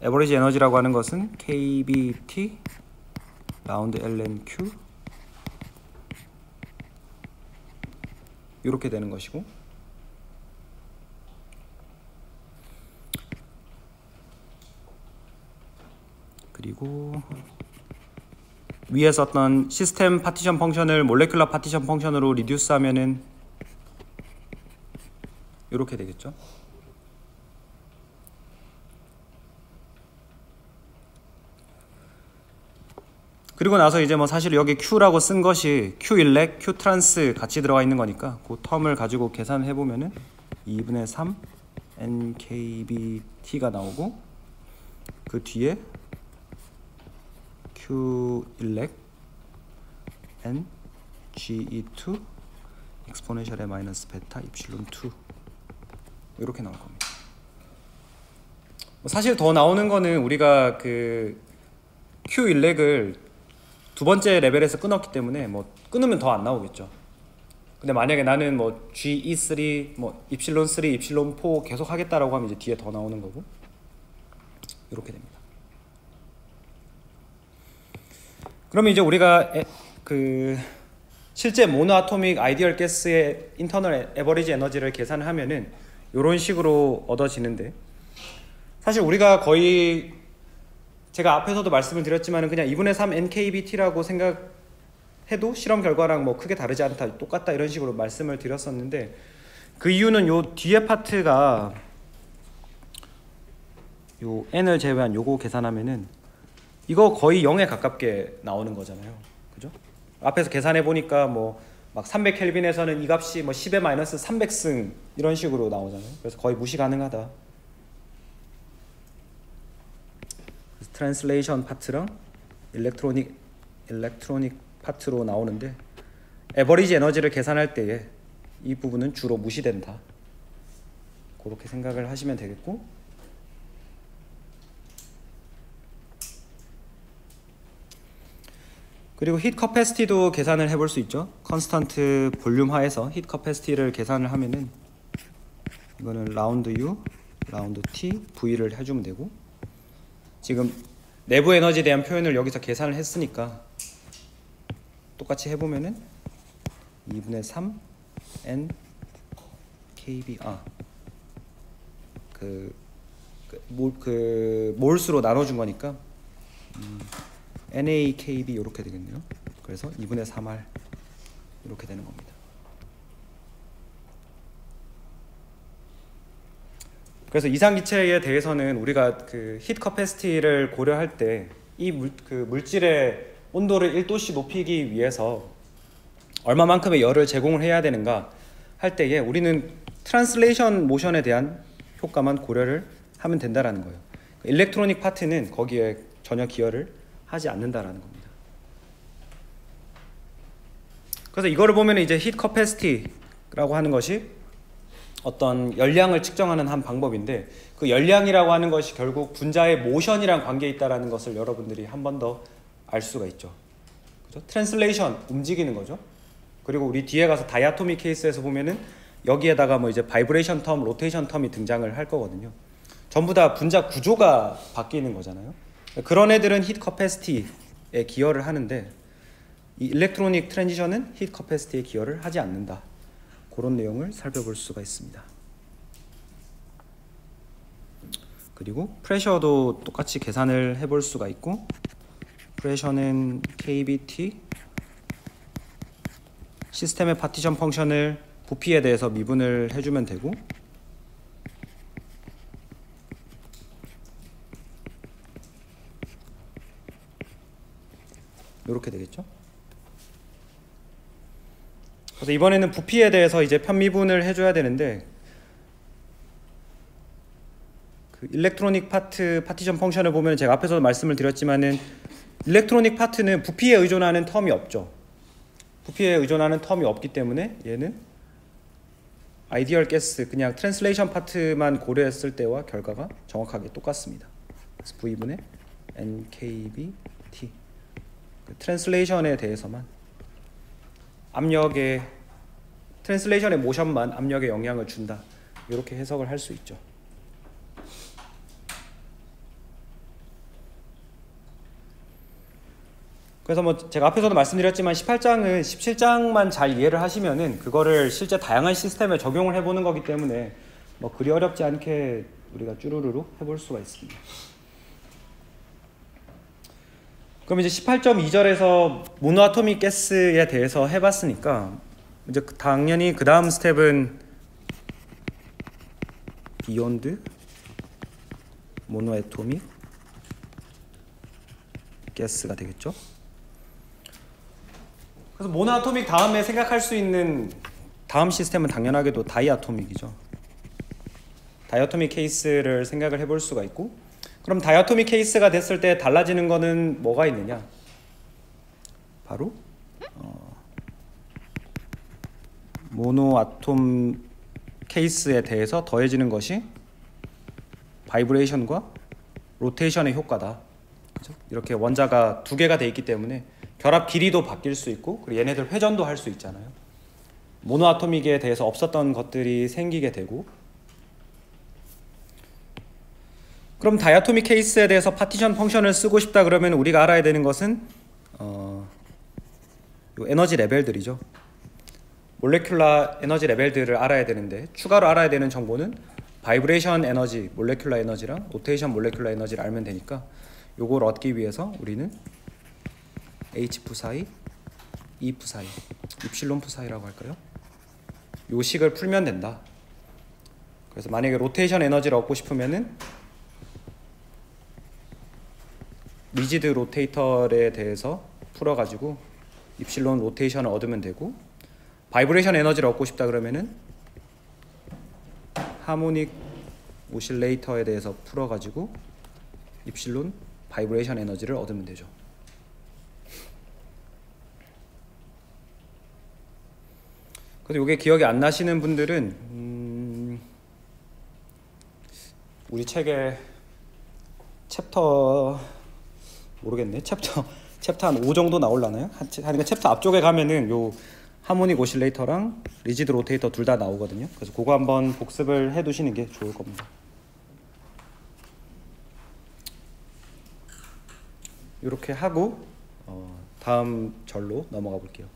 에버리지 에너지라고 하는 것은 KBT 라운드 LNQ 이렇게 되는 것이고, 그리고 위에 썼던 시스템 파티션 펑션을 몰레큘러 파티션 펑션으로 리듀스 하면은 이렇게 되겠죠. 그리고 나서 이제 뭐 사실 여기 Q라고 쓴 것이 Q 일렉, Q 트란스 같이 들어가 있는 거니까 그 텀을 가지고 계산해 보면은 2분의 3 NKBT가 나오고, 그 뒤에 Q 일렉 N GE2 exponential의 마이너스 베타 입실론 2 이렇게 나올 겁니다. 사실 더 나오는 거는 우리가 그 Q 일렉을 두 번째 레벨에서 끊었기 때문에 뭐 끊으면 더 안 나오겠죠. 근데 만약에 나는 뭐 GE3 뭐 입실론 3, 입실론 4 계속 하겠다라고 하면 이제 뒤에 더 나오는 거고 이렇게 됩니다. 그러면 이제 우리가 그 실제 모노아토믹 아이디얼 가스의 인터널 에버리지 에너지를 계산하면은 이런 식으로 얻어지는데, 사실 우리가 거의 제가 앞에서도 말씀을 드렸지만 그냥 2분의 3 NKBT라고 생각해도 실험 결과랑 뭐 크게 다르지 않다, 똑같다 이런 식으로 말씀을 드렸었는데, 그 이유는 요 뒤에 파트가 요 n을 제외한 요거 계산하면은 이거 거의 0에 가깝게 나오는 거잖아요, 그죠? 앞에서 계산해 보니까 뭐 막 300켈빈에서는 이 값이 뭐 10의 마이너스 300승 이런 식으로 나오잖아요. 그래서 거의 무시 가능하다. 트랜슬레이션 파트랑 일렉트로닉 파트로 나오는데, 에버리지 에너지를 계산할 때에 이 부분은 주로 무시된다, 그렇게 생각을 하시면 되겠고, 그리고 히트 커패시티도 계산을 해볼 수 있죠. 컨스턴트 볼륨 하에서 히트 커패시티를 계산을 하면은 이거는 라운드 U, 라운드 T, V를 해주면 되고, 지금 내부 에너지에 대한 표현을 여기서 계산을 했으니까 똑같이 해보면은 2분의 3 N KB 몰수로 나눠준 거니까 NAKB 이렇게 되겠네요. 그래서 2분의 3R 이렇게 되는 겁니다. 그래서 이상기체에 대해서는 우리가 그 히트 커패시티를 고려할 때 이 물질의 온도를 1도씨 높이기 위해서 얼마만큼의 열을 제공을 해야 되는가 할 때에 우리는 트랜슬레이션 모션에 대한 효과만 고려를 하면 된다라는 거예요. 일렉트로닉 파트는 거기에 전혀 기여를 하지 않는다라는 겁니다. 그래서 이거를 보면 이제 히트 커패시티라고 하는 것이 어떤 열량을 측정하는 한 방법인데, 그 열량이라고 하는 것이 결국 분자의 모션이랑 관계에 있다라는 것을 여러분들이 한 번 더 알 수가 있죠. 그죠? 트랜슬레이션, 움직이는 거죠. 그리고 우리 뒤에 가서 다이아토믹 케이스에서 보면은 여기에다가 뭐 이제 바이브레이션 텀, 로테이션 텀이 등장을 할 거거든요. 전부 다 분자 구조가 바뀌는 거잖아요. 그런 애들은 히트 커패시티에 기여를 하는데, 이 일렉트로닉 트랜지션은 히트 커패시티에 기여를 하지 않는다. 그런 내용을 살펴볼 수가 있습니다. 그리고 프레셔도 똑같이 계산을 해볼 수가 있고, 프레셔는 KBT 시스템의 파티션 펑션을 부피에 대해서 미분을 해주면 되고, 이렇게 되겠죠. 그래서 이번에는 부피에 대해서 이제 편미분을 해줘야 되는데, 그 일렉트로닉 파트 파티션 펑션을 보면 제가 앞에서 말씀을 드렸지만은 일렉트로닉 파트는 부피에 의존하는 텀이 없죠. 부피에 의존하는 텀이 없기 때문에 얘는 아이디얼 가스 그냥 트랜슬레이션 파트만 고려했을 때와 결과가 정확하게 똑같습니다. 그래서 V분의 NKBT 그 트랜슬레이션에 대해서만 압력의 트랜슬레이션의 모션만 압력에 영향을 준다. 이렇게 해석을 할 수 있죠. 그래서 뭐 제가 앞에서도 말씀드렸지만 18장은 17장만 잘 이해를 하시면은 그거를 실제 다양한 시스템에 적용을 해보는 거기 때문에 뭐 그리 어렵지 않게 우리가 쭈루루루 해볼 수가 있습니다. 그럼 이제 18.2절에서 모노아토믹 가스에 대해서 해봤으니까 이제 당연히 그 다음 스텝은 비욘드 모노아토믹 가스가 되겠죠. 그래서 모노아토믹 다음에 생각할 수 있는 다음 시스템은 당연하게도 다이아토믹이죠. 다이아토믹 케이스를 생각을 해볼 수가 있고, 그럼 다이아토믹 케이스가 됐을 때 달라지는 거는 뭐가 있느냐? 바로 모노아톰 케이스에 대해서 더해지는 것이 바이브레이션과 로테이션의 효과다. 그렇죠? 이렇게 원자가 두 개가 돼 있기 때문에 결합 길이도 바뀔 수 있고, 그리고 얘네들 회전도 할 수 있잖아요. 모노아토믹에 대해서 없었던 것들이 생기게 되고, 그럼 다이아토믹 케이스에 대해서 파티션 펑션을 쓰고 싶다 그러면 우리가 알아야 되는 것은 요 에너지 레벨들이죠. 몰레큘라 에너지 레벨들을 알아야 되는데, 추가로 알아야 되는 정보는 바이브레이션 에너지, 몰레큘라 에너지랑 로테이션 몰레큘라 에너지를 알면 되니까 요걸 얻기 위해서 우리는 H 푸사이, E 푸사이, 입실론 푸사이라고 할까요? 요 식을 풀면 된다. 그래서 만약에 로테이션 에너지를 얻고 싶으면은 리지드 로테이터에 대해서 풀어가지고 입실론 로테이션을 얻으면 되고, 바이브레이션 에너지를 얻고 싶다 그러면은 하모닉 오실레이터에 대해서 풀어가지고 입실론 바이브레이션 에너지를 얻으면 되죠. 그래서 이게 기억이 안 나시는 분들은 우리 책에 챕터 모르겠네. 챕터 한 5 정도 나올라나요? 하니까 챕터 앞쪽에 가면은 요 하모닉 오실레이터랑 리지드 로테이터 둘 다 나오거든요. 그래서 그거 한번 복습을 해 두시는 게 좋을 겁니다. 이렇게 하고 다음 절로 넘어가 볼게요.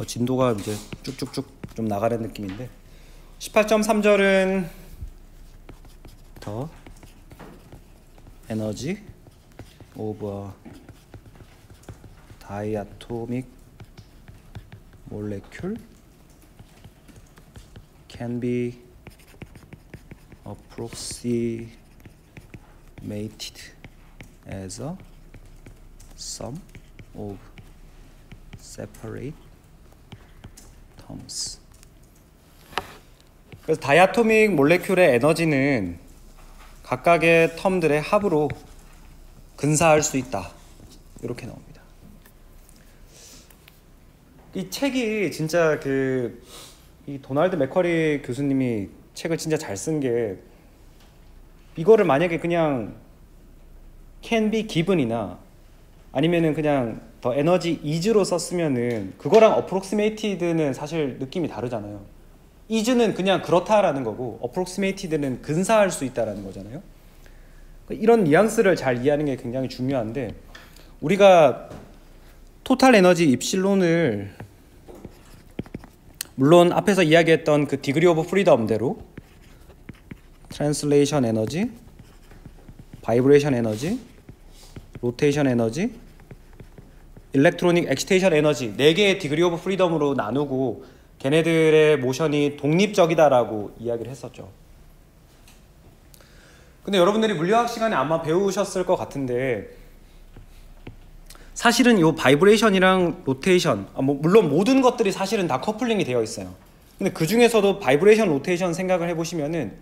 진도가 이제 쭉쭉쭉 좀 나가는 느낌인데, 18.3절은 더 에너지 오버 다이아토믹 molecule can be approximated as a sum of separate terms. 그래서 다이아토믹 몰레큘의 에너지는 각각의 텀들의 합으로 근사할 수 있다. 이렇게 나옵니다. 이 책이 진짜 이 도널드 맥커리 교수님이 책을 진짜 잘 쓴 게, 이거를 만약에 그냥 can be given이나 아니면은 그냥 더 에너지 is로 썼으면은 그거랑 approximated는 사실 느낌이 다르잖아요. is는 그냥 그렇다라는 거고 approximated는 근사할 수 있다라는 거잖아요. 이런 뉘앙스를 잘 이해하는 게 굉장히 중요한데, 우리가 토탈 에너지 입실론을 물론 앞에서 이야기했던 그 디그리 오브 프리덤대로 트랜슬레이션 에너지, 바이브레이션 에너지, 로테이션 에너지, 일렉트로닉 엑시테이션 에너지 4개의 디그리 오브 프리덤으로 나누고 걔네들의 모션이 독립적이다라고 이야기를 했었죠. 근데 여러분들이 물리학 시간에 아마 배우셨을 것 같은데, 사실은 이 바이브레이션이랑 로테이션, 물론 모든 것들이 사실은 다 커플링이 되어 있어요. 근데 그 중에서도 바이브레이션, 로테이션 생각을 해보시면은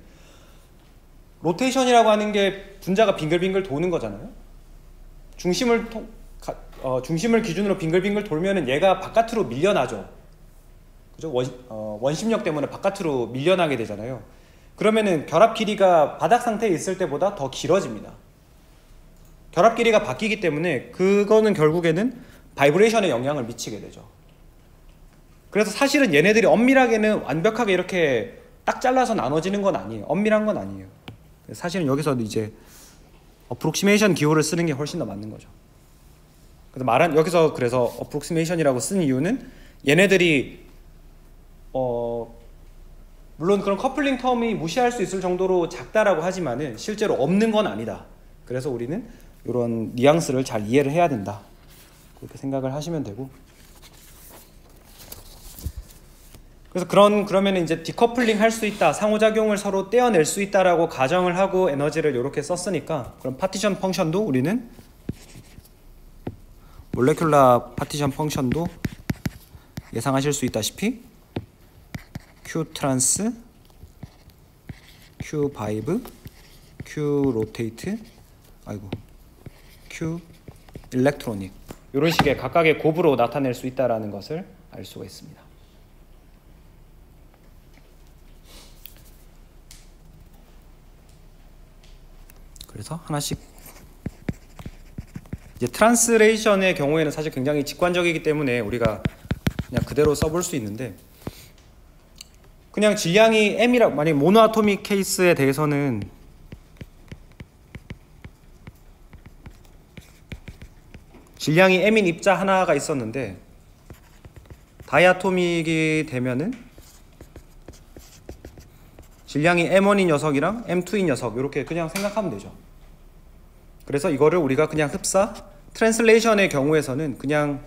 로테이션이라고 하는 게 분자가 빙글빙글 도는 거잖아요. 중심을 기준으로 빙글빙글 돌면은 얘가 바깥으로 밀려나죠. 그죠? 원심력 때문에 바깥으로 밀려나게 되잖아요. 그러면은 결합 길이가 바닥 상태에 있을 때보다 더 길어집니다. 결합 길이가 바뀌기 때문에 그거는 결국에는 바이브레이션에 영향을 미치게 되죠. 그래서 사실은 얘네들이 엄밀하게는 완벽하게 이렇게 딱 잘라서 나눠지는 건 아니에요. 엄밀한 건 아니에요. 사실은 여기서 이제 어프록시메이션 기호를 쓰는 게 훨씬 더 맞는 거죠. 그래서 여기서 그래서 어프록시메이션이라고 쓴 이유는 얘네들이 물론 그런 커플링 텀이 무시할 수 있을 정도로 작다라고 하지만은 실제로 없는 건 아니다. 그래서 우리는 이런 뉘앙스를 잘 이해를 해야 된다. 그렇게 생각을 하시면 되고. 그래서 그러면 이제 디커플링 할 수 있다, 상호작용을 서로 떼어낼 수 있다라고 가정을 하고 에너지를 이렇게 썼으니까, 그럼 파티션 펑션도 우리는 몰레큘라 파티션 펑션도 예상하실 수 있다시피 Q 트란스, Q 바이브, Q 로테이트, Q 일렉트로닉, 이런 식의 각각의 곱으로 나타낼 수 있다라는 것을 알 수가 있습니다. 그래서 하나씩 이제 트랜스레이션의 경우에는 사실 굉장히 직관적이기 때문에 우리가 그냥 그대로 써볼 수 있는데, 그냥 질량이 M이라고, 만약 모노아토믹 케이스에 대해서는 질량이 M인 입자 하나가 있었는데, 다이아토믹이 되면은 질량이 M1인 녀석이랑 M2인 녀석, 이렇게 그냥 생각하면 되죠. 그래서 이거를 우리가 그냥 흡사, 트랜슬레이션의 경우에서는 그냥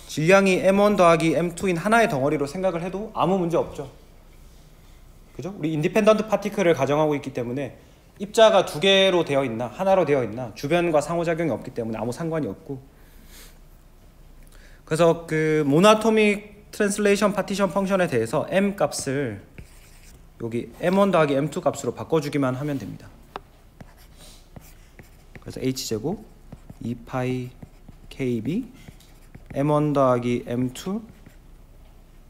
질량이 M1 더하기 M2인 하나의 덩어리로 생각을 해도 아무 문제 없죠. 그죠? 우리 인디펜던트 파티클을 가정하고 있기 때문에 입자가 두 개로 되어 있나 하나로 되어 있나 주변과 상호작용이 없기 때문에 아무 상관이 없고, 그래서 그 모노아토믹 트랜슬레이션 파티션 펑션에 대해서 M 값을 여기 M1 더하기 M2 값으로 바꿔주기만 하면 됩니다. 그래서 H제곱 2파이 KB M1 더하기 M2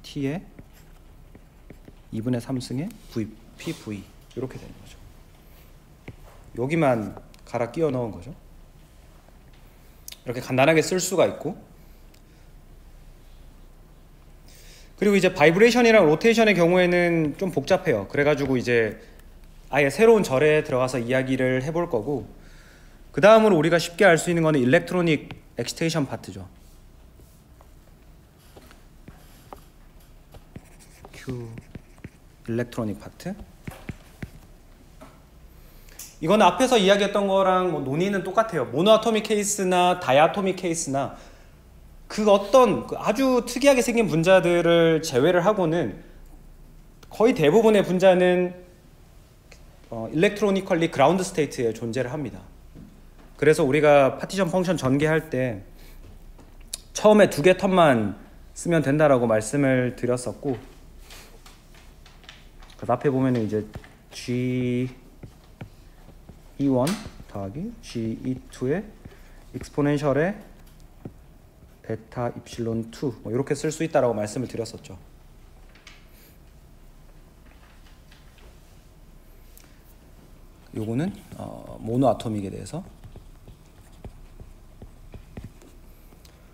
T에 2분의 3승의 PV 이렇게 되는 거죠. 여기만 갈아 끼워 넣은 거죠. 이렇게 간단하게 쓸 수가 있고, 그리고 이제 바이브레이션이랑 로테이션의 경우에는 좀 복잡해요. 그래가지고 이제 아예 새로운 절에 들어가서 이야기를 해볼 거고, 그 다음으로 우리가 쉽게 알 수 있는 거는 일렉트로닉 엑시테이션 파트죠. Q 일렉트로닉 파트. 이건 앞에서 이야기했던 거랑 뭐 논의는 똑같아요. 모노아토믹 케이스나 다이아토믹 케이스나 그 어떤 아주 특이하게 생긴 분자들을 제외를 하고는 거의 대부분의 분자는 일렉트로니컬리 그라운드 스테이트에 존재를 합니다. 그래서 우리가 파티션 펑션 전개할 때 처음에 두 개 텀만 쓰면 된다라고 말씀을 드렸었고, 그 앞에 보면은 이제 G21 더하기 G22의 익스포넨셜의 베타 입실론 2 뭐 이렇게 쓸 수 있다라고 말씀을 드렸었죠. 요거는 모노아토믹에 대해서.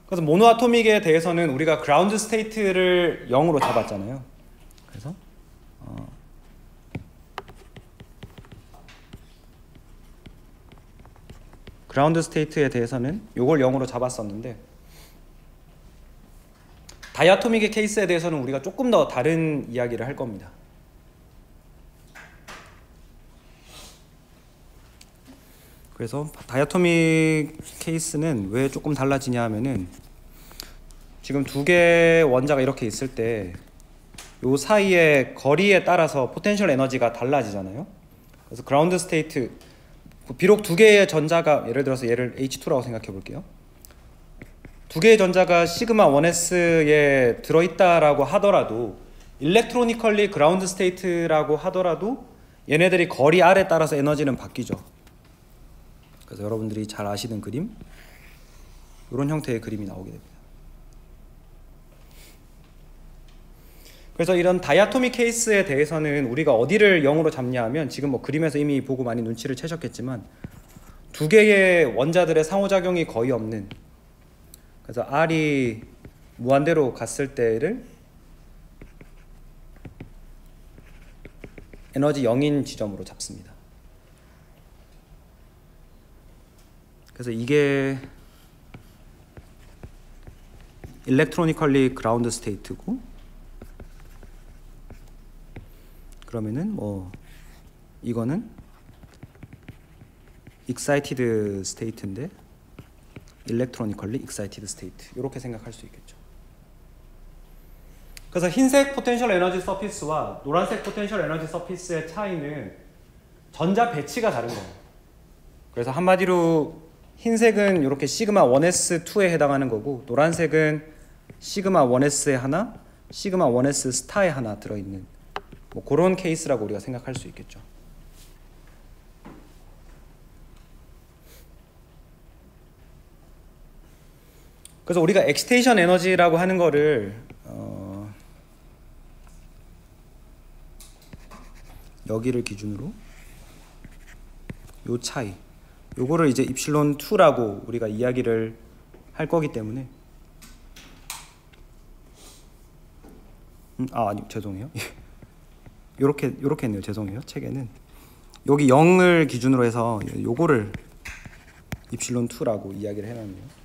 그래서 모노아토믹에 대해서는 우리가 그라운드 스테이트를 0으로 잡았잖아요. 그래서 그라운드 스테이트에 대해서는 요걸 0으로 잡았었는데, 다이아토믹의 케이스에 대해서는 우리가 조금 더 다른 이야기를 할 겁니다. 그래서 다이아토믹 케이스는 왜 조금 달라지냐 하면은, 지금 두 개의 원자가 이렇게 있을 때 요 사이의 거리에 따라서 포텐셜 에너지가 달라지잖아요. 그래서 그라운드 스테이트, 비록 두 개의 전자가, 예를 들어서 얘를 H2라고 생각해 볼게요. 두 개의 전자가 시그마 1s에 들어있다라고 하더라도 일렉트로니컬리 그라운드 스테이트라고 하더라도 얘네들이 거리 R에 따라서 에너지는 바뀌죠. 그래서 여러분들이 잘 아시는 그림, 이런 형태의 그림이 나오게 됩니다. 그래서 이런 다이아토믹 케이스에 대해서는 우리가 어디를 0으로 잡냐 하면, 지금 뭐 그림에서 이미 보고 많이 눈치를 채셨겠지만 두 개의 원자들의 상호작용이 거의 없는, 그래서 R이 무한대로 갔을 때를 에너지 0인 지점으로 잡습니다. 그래서 이게 일렉트로니컬리 그라운드 스테이트고, 그러면은 뭐 이거는 excited state인데 electronically excited state, 이렇게 생각할 수 있겠죠. 그래서 흰색 포텐셜 에너지 서피스와 노란색 포텐셜 에너지 서피스의 차이는 전자 배치가 다른 거예요. 그래서 한마디로 흰색은 이렇게 시그마 1s2에 해당하는 거고, 노란색은 시그마 1s에 하나, 시그마 1s 스타에 하나 들어있는 뭐 그런 케이스라고 우리가 생각할 수 있겠죠. 그래서 우리가 엑시테이션 에너지라고 하는 거를 여기를 기준으로 요 차이, 요거를 이제 입실론 2라고 우리가 이야기를 할 거기 때문에 아니 죄송해요. 요렇게 했네요. 죄송해요. 책에는 여기 0을 기준으로 해서 요거를 입실론 2라고 이야기를 해놨네요.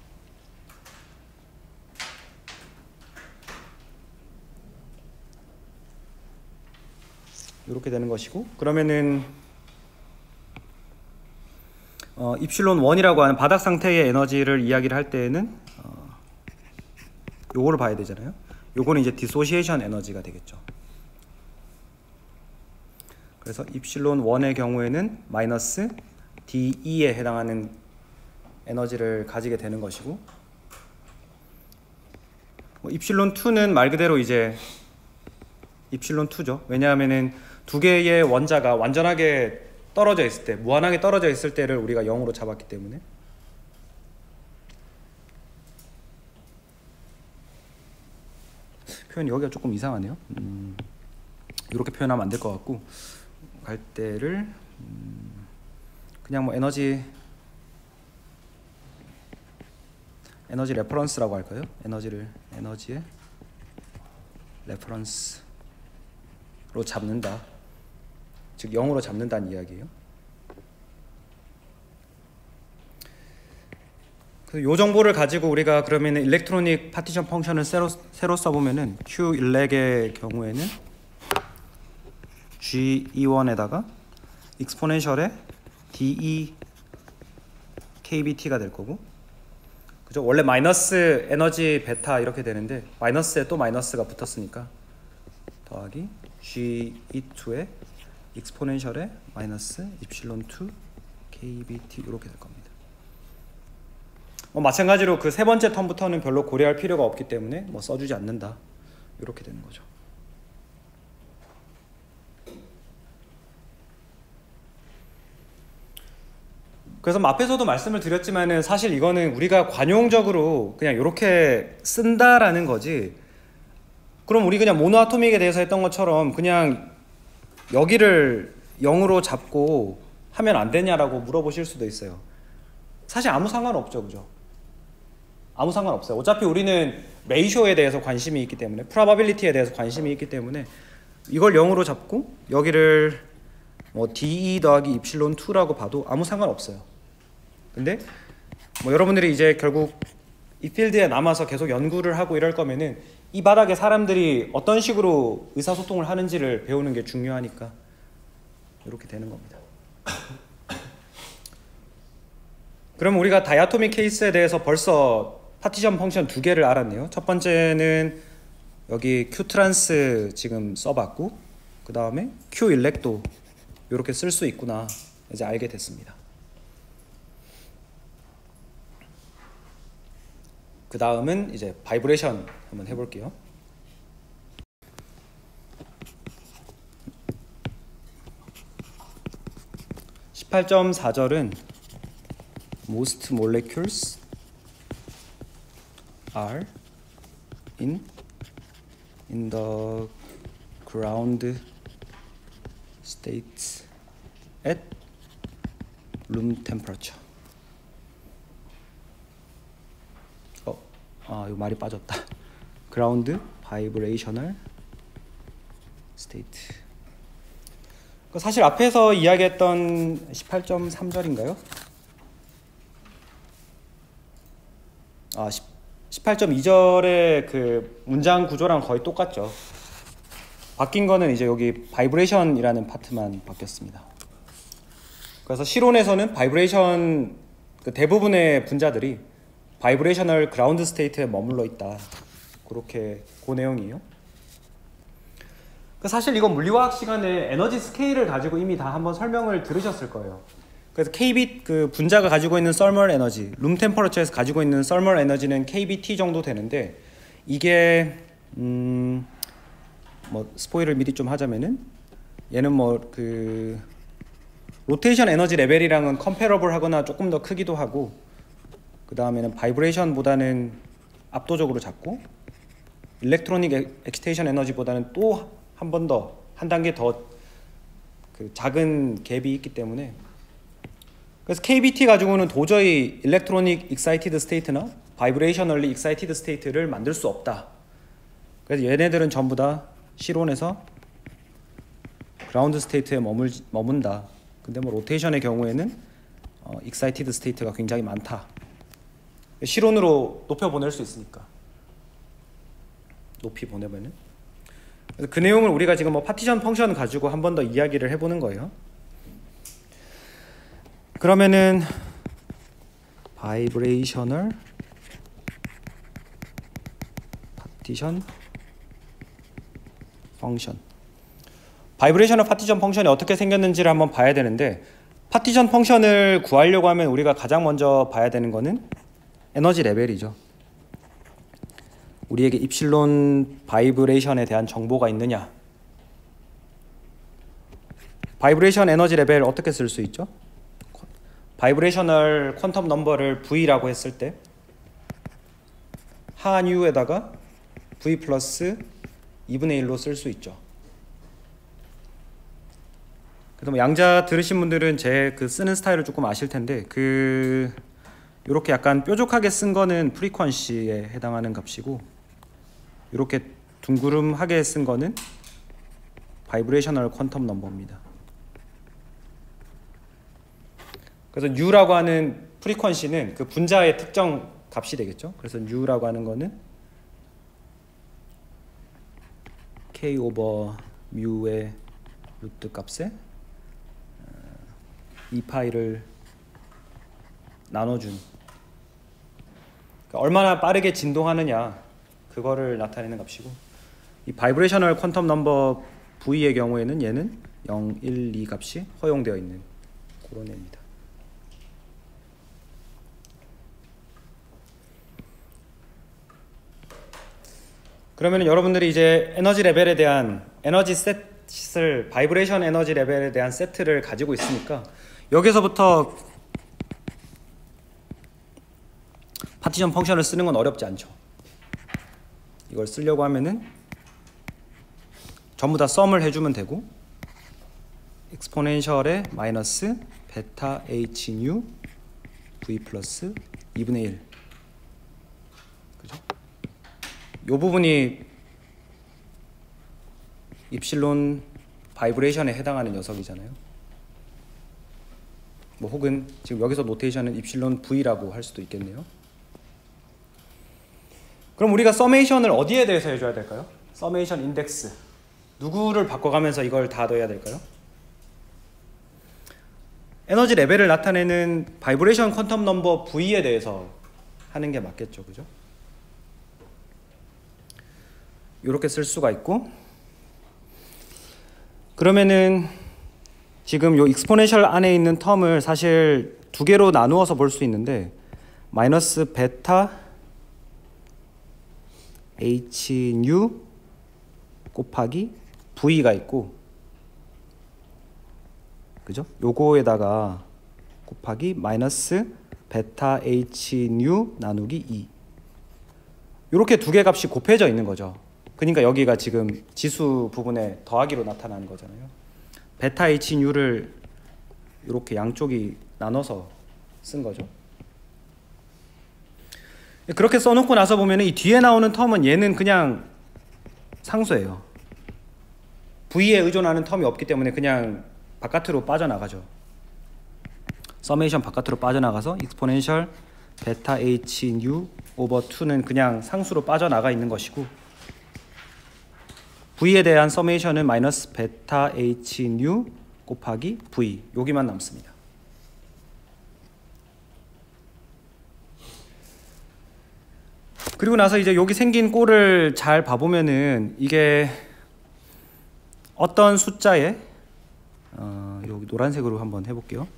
이렇게 되는 것이고, 그러면은 입실론 1이라고 하는 바닥 상태의 에너지를 이야기를 할 때에는 요거를 봐야 되잖아요. 요거는 이제 디소시에이션 에너지가 되겠죠. 그래서 입실론 1의 경우에는 마이너스 DE에 해당하는 에너지를 가지게 되는 것이고, 입실론 2는 말 그대로 이제 입실론 2죠. 왜냐하면은 두 개의 원자가 완전하게 떨어져 있을 때, 무한하게 떨어져 있을 때를 우리가 0으로 잡았기 때문에. 표현 여기가 조금 이상하네요. 이렇게 표현하면 안 될 것 같고, 갈 때를 그냥 뭐 에너지 레퍼런스라고 할까요? 에너지의 레퍼런스로 잡는다, 즉 0으로 잡는다는 이야기예요. 요 정보를 가지고 우리가 그러면 일렉트로닉 파티션 펑션을 새로 써보면은 Q1의 경우에는 G21에다가 익스포넨셜의 DE KBT가 될 거고, 그죠? 원래 마이너스 에너지 베타 이렇게 되는데 마이너스에 또 마이너스가 붙었으니까 더하기 G22의 익스포넨셜의 마이너스 입실론 2 KBT 이렇게 될 겁니다. 마찬가지로 그 세 번째 텀부터는 별로 고려할 필요가 없기 때문에 뭐 써주지 않는다, 이렇게 되는 거죠. 그래서 앞에서도 말씀을 드렸지만은 사실 이거는 우리가 관용적으로 그냥 이렇게 쓴다라는 거지, 그럼 우리 그냥 모노아토믹에 대해서 했던 것처럼 그냥 여기를 0으로 잡고 하면 안 되냐라고 물어보실 수도 있어요. 사실 아무 상관없죠. 그죠? 아무 상관없어요. 어차피 우리는 레이쇼에 대해서 관심이 있기 때문에, 프로바빌리티에 대해서 관심이 있기 때문에 이걸 0으로 잡고 여기를 뭐 DE 더하기 입실론 2라고 봐도 아무 상관없어요. 근데 뭐 여러분들이 이제 결국 이 필드에 남아서 계속 연구를 하고 이럴 거면은 이 바닥에 사람들이 어떤 식으로 의사소통을 하는지를 배우는 게 중요하니까 이렇게 되는 겁니다. 그럼 우리가 다이아토믹 케이스에 대해서 벌써 파티션 펑션 두 개를 알았네요. 첫 번째는 여기 Q 트란스 지금 써봤고, 그 다음에 Q 일렉도 이렇게 쓸 수 있구나 이제 알게 됐습니다. 그 다음은 이제 바이브레이션 한번 해볼게요. 18.4절은 most molecules are in the ground states at room temperature. 이거 말이 빠졌다. ground vibrational state. 사실 앞에서 이야기했던 18.3절인가요? 18.2절의 그 문장 구조랑 거의 똑같죠. 바뀐 거는 이제 여기 바이브레이션이라는 파트만 바뀌었습니다. 그래서 실온에서는 바이브레이션 그 대부분의 분자들이 바이브레이셔널 그라운드 스테이트에 머물러 있다. 그렇게 그 내용이에요. 사실 이건 물리화학 시간에 에너지 스케일을 가지고 이미 다 한번 설명을 들으셨을 거예요. 그래서 kbit 그 분자가 가지고 있는 썰멀 에너지, 룸 템퍼러처에서 가지고 있는 썰멀 에너지는 kBt 정도 되는데, 이게 뭐 스포일을 미리 좀 하자면은 얘는 뭐 그 로테이션 에너지 레벨이랑은 컴패러블 하거나 조금 더 크기도 하고, 그 다음에는 바이브레이션보다는 압도적으로 작고, 일렉트로닉 엑시테이션 에너지보다는 또 한 번 더, 한 단계 더 그 작은 갭이 있기 때문에, 그래서 KBT 가지고는 도저히 일렉트로닉 익사이티드 스테이트나 바이브레이셔널리 익사이티드 스테이트를 만들 수 없다. 그래서 얘네들은 전부 다 실온에서 그라운드 스테이트에 머문다. 근데 뭐 로테이션의 경우에는 익사이티드 스테이트가 굉장히 많다. 실온으로 높여 보낼 수 있으니까, 높이 보내면은. 그래서 그 내용을 우리가 지금 뭐 파티션 펑션 가지고 한 번 더 이야기를 해보는 거예요. 그러면은 바이브레이셔널 파티션 펑션, 바이브레이셔널 파티션 펑션이 어떻게 생겼는지를 한번 봐야 되는데, 파티션 펑션을 구하려고 하면 우리가 가장 먼저 봐야 되는 거는 에너지 레벨이죠. 우리에게 입실론 바이브레이션에 대한 정보가 있느냐. 바이브레이션 에너지 레벨 어떻게 쓸 수 있죠? 바이브레이셔널 퀀텀 넘버를 V라고 했을 때 하한 U에다가 V 플러스 2분의 1로 쓸 수 있죠. 그래서 뭐 양자 들으신 분들은 제 그 쓰는 스타일을 조금 아실 텐데, 그 이렇게 약간 뾰족하게 쓴 거는 프리퀀시에 해당하는 값이고, 이렇게 둥그름하게 쓴 거는 바이브레이셔널 퀀텀 넘버입니다. 그래서 U라고 하는 프리퀀시는 그 분자의 특정 값이 되겠죠. 그래서 U라고 하는 거는 K 오버 뮤의 루트 값에 2파이를 나눠준, 그러니까 얼마나 빠르게 진동하느냐 그거를 나타내는 값이고, 이 바이브레이셔널 퀀텀 넘버 V의 경우에는 얘는 0, 1, 2 값이 허용되어 있는 그런 애입니다. 그러면 여러분들이 이제 에너지 레벨에 대한 에너지 셋을, 바이브레이션 에너지 레벨에 대한 세트를 가지고 있으니까 여기서부터 파티션 펑션을 쓰는 건 어렵지 않죠. 이걸 쓰려고 하면은 전부 다 썸을 해주면 되고, 익스포넨셜에 마이너스 베타 h 뉴 v 플러스 2분의 1, 그죠? 이 부분이 입실론 바이브레이션에 해당하는 녀석이잖아요. 뭐 혹은 지금 여기서 노테이션은 입실론 v라고 할 수도 있겠네요. 그럼 우리가 서메이션을 어디에 대해서 해줘야 될까요? 서메이션 인덱스 누구를 바꿔가면서 이걸 다 넣어야 될까요? 에너지 레벨을 나타내는 바이브레이션 퀀텀 넘버 V에 대해서 하는 게 맞겠죠, 그죠? 이렇게 쓸 수가 있고, 그러면은 지금 요 익스포넨셜 안에 있는 텀을 사실 두 개로 나누어서 볼 수 있는데, 마이너스 베타 h 뉴 곱하기 v가 있고, 그죠? 요거에다가 곱하기 마이너스 베타 h 뉴 나누기 2 이렇게 두 개 값이 곱해져 있는 거죠. 그러니까 여기가 지금 지수 부분에 더하기로 나타나는 거잖아요. 베타 h 뉴를 이렇게 양쪽이 나눠서 쓴 거죠. 그렇게 써놓고 나서 보면 이 뒤에 나오는 텀은 얘는 그냥 상수예요. v에 의존하는 텀이 없기 때문에 그냥 바깥으로 빠져나가죠. 서메이션 바깥으로 빠져나가서 익스포넨셜 베타 h 뉴 오버 2는 그냥 상수로 빠져나가 있는 것이고, v에 대한 서메이션은 마이너스 베타 h 뉴 곱하기 v 여기만 남습니다. 그리고 나서 이제 여기 생긴 꼴을 잘 봐보면은 이게 어떤 숫자에 여기 노란색으로 한번 해볼게요.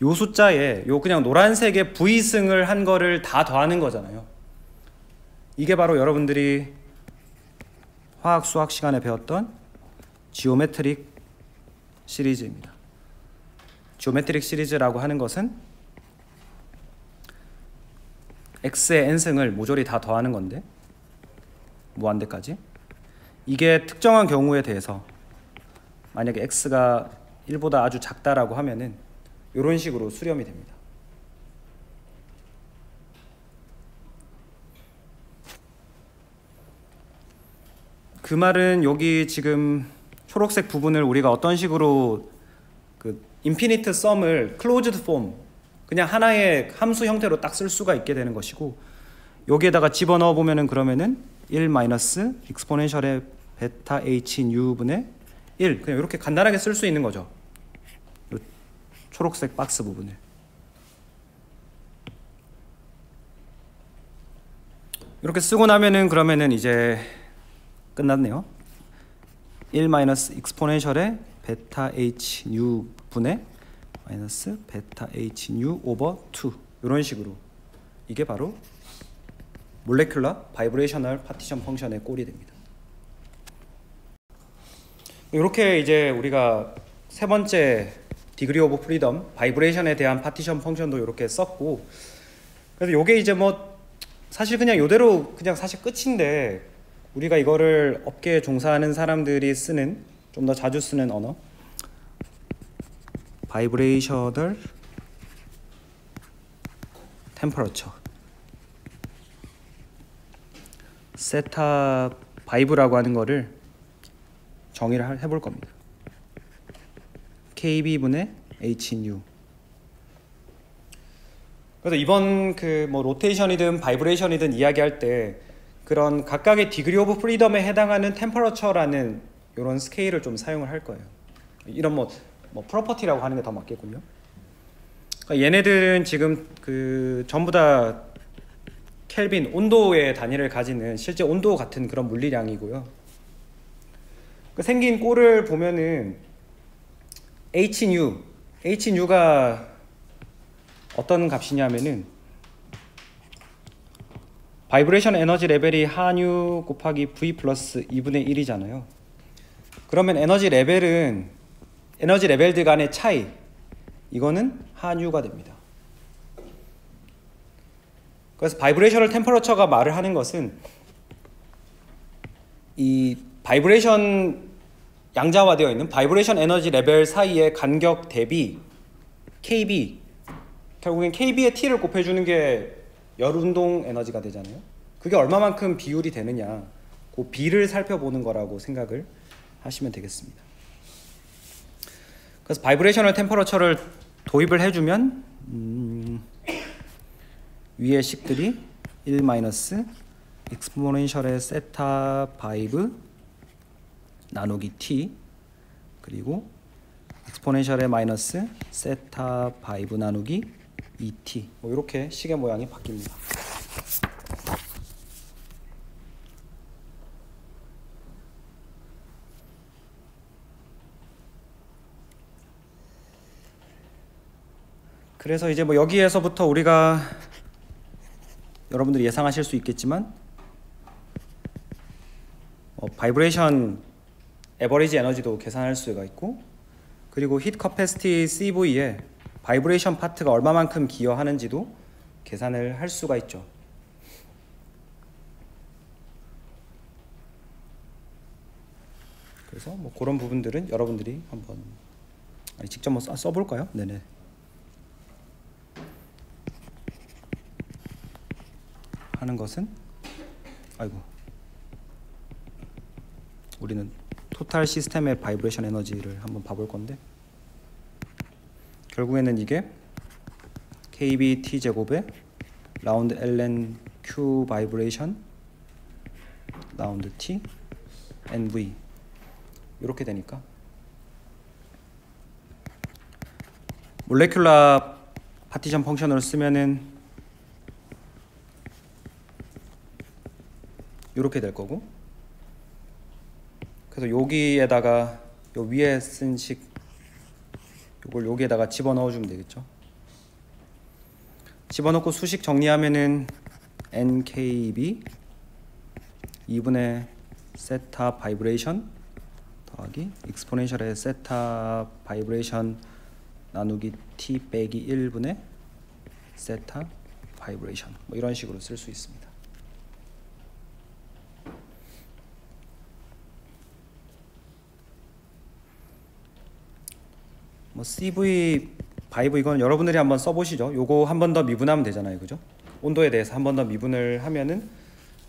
요 숫자에 요 그냥 노란색의 V승을 한 거를 다 더하는 거잖아요. 이게 바로 여러분들이 화학 수학 시간에 배웠던 지오메트릭 시리즈입니다. 지오메트릭 시리즈라고 하는 것은 x의 n승을 모조리 다 더하는 건데, 무한대까지. 이게 특정한 경우에 대해서 만약에 x가 1보다 아주 작다라고 하면은 이런 식으로 수렴이 됩니다. 그 말은 여기 지금 초록색 부분을 우리가 어떤 식으로 그 인피니트 썸을 클로즈드 폼, 그냥 하나의 함수 형태로 딱 쓸 수가 있게 되는 것이고, 여기에다가 집어넣어 보면은 그러면은 1 마이너스 익스포넨셜의 베타 h 뉴분의 1, 그냥 이렇게 간단하게 쓸 수 있는 거죠. 요 초록색 박스 부분을. 이렇게 쓰고 나면은 그러면은 이제 끝났네요. 1 마이너스 익스포넨셜의 베타 h 뉴분의 마이너스 베타 h 뉴 오버 2 이런 식으로, 이게 바로 몰레큘러 바이브레이셔널 파티션 펑션의 꼴이 됩니다. 이렇게 이제 우리가 세 번째 디그리 오브 프리덤 바이브레이션에 대한 파티션 펑션도 이렇게 썼고, 그래서 요게 이제 뭐 사실 그냥 요대로 그냥 사실 끝인데, 우리가 이거를 업계에 종사하는 사람들이 쓰는, 좀 더 자주 쓰는 언어, 바이브레이셔널 템퍼러처, 세타 바이브라고 하는 거를 정의를 해볼 겁니다. KB분의 HNU. 그래서 이번 그 뭐 로테이션이든 바이브레이션이든 이야기할 때 그런 각각의 디그리 오브 프리덤에 해당하는 템퍼러처라는 이런 스케일을 좀 사용을 할 거예요. 이런 뭐 프로퍼티라고 하는 게 더 맞겠군요. 그러니까 얘네들은 지금 그 전부 다 켈빈 온도의 단위를 가지는 실제 온도 같은 그런 물리량이고요. 그 생긴 꼴을 보면은 HNU가 어떤 값이냐면은 바이브레이션 에너지 레벨이 하뉴 곱하기 V 플러스 2분의 1이잖아요. 그러면 에너지 레벨들 간의 차이, 이거는 하뉴가 됩니다. 그래서 바이브레이셔널 템퍼러처가 말을 하는 것은 이 바이브레이션 양자화되어 있는 바이브레이션 에너지 레벨 사이의 간격 대비 KB, 결국엔 KB의 T를 곱해주는 게 열운동 에너지가 되잖아요. 그게 얼마만큼 비율이 되느냐, 그 B를 살펴보는 거라고 생각을 하시면 되겠습니다. 그래서 바이브레이셔널 템퍼러처를 도입을 해주면 위의 식들이 1 마이너스 익스포넨셜의 세타 바이브 나누기 t, 그리고 익스포넨셜의 마이너스 세타 바이브 나누기 2t, 뭐 이렇게 식의 모양이 바뀝니다. 그래서 이제 뭐 여기에서부터 우리가 여러분들이 예상하실 수 있겠지만 바이브레이션 에버리지 에너지도 계산할 수가 있고, 그리고 히트 커패시티 CV에 바이브레이션 파트가 얼마만큼 기여하는지도 계산을 할 수가 있죠. 그래서 뭐 그런 부분들은 여러분들이 한번 직접 뭐 써볼까요? 네네. 하는 것은 우리는 토탈 시스템의 바이브레이션 에너지를 한번 봐볼 건데, 결국에는 이게 KB T 제곱에 라운드 ln Q 바이브레이션 라운드 T NV 이렇게 되니까 몰레큘라 파티션 펑션을 쓰면은 이렇게 될 거고, 그래서 여기에다가 요 위에 쓴 식 요걸 여기에다가 집어넣어 주면 되겠죠. 집어넣고 수식 정리하면은 NKB 2분의 세타 바이브레이션 더하기 익스포넨셜의 세타 바이브레이션 나누기 T 빼기 1분의 세타 바이브레이션, 뭐 이런 식으로 쓸 수 있습니다. 뭐 CV 바이브 이건 여러분들이 한번 써보시죠. 요거 한 번 더 미분하면 되잖아요, 그죠? 온도에 대해서 한 번 더 미분을 하면은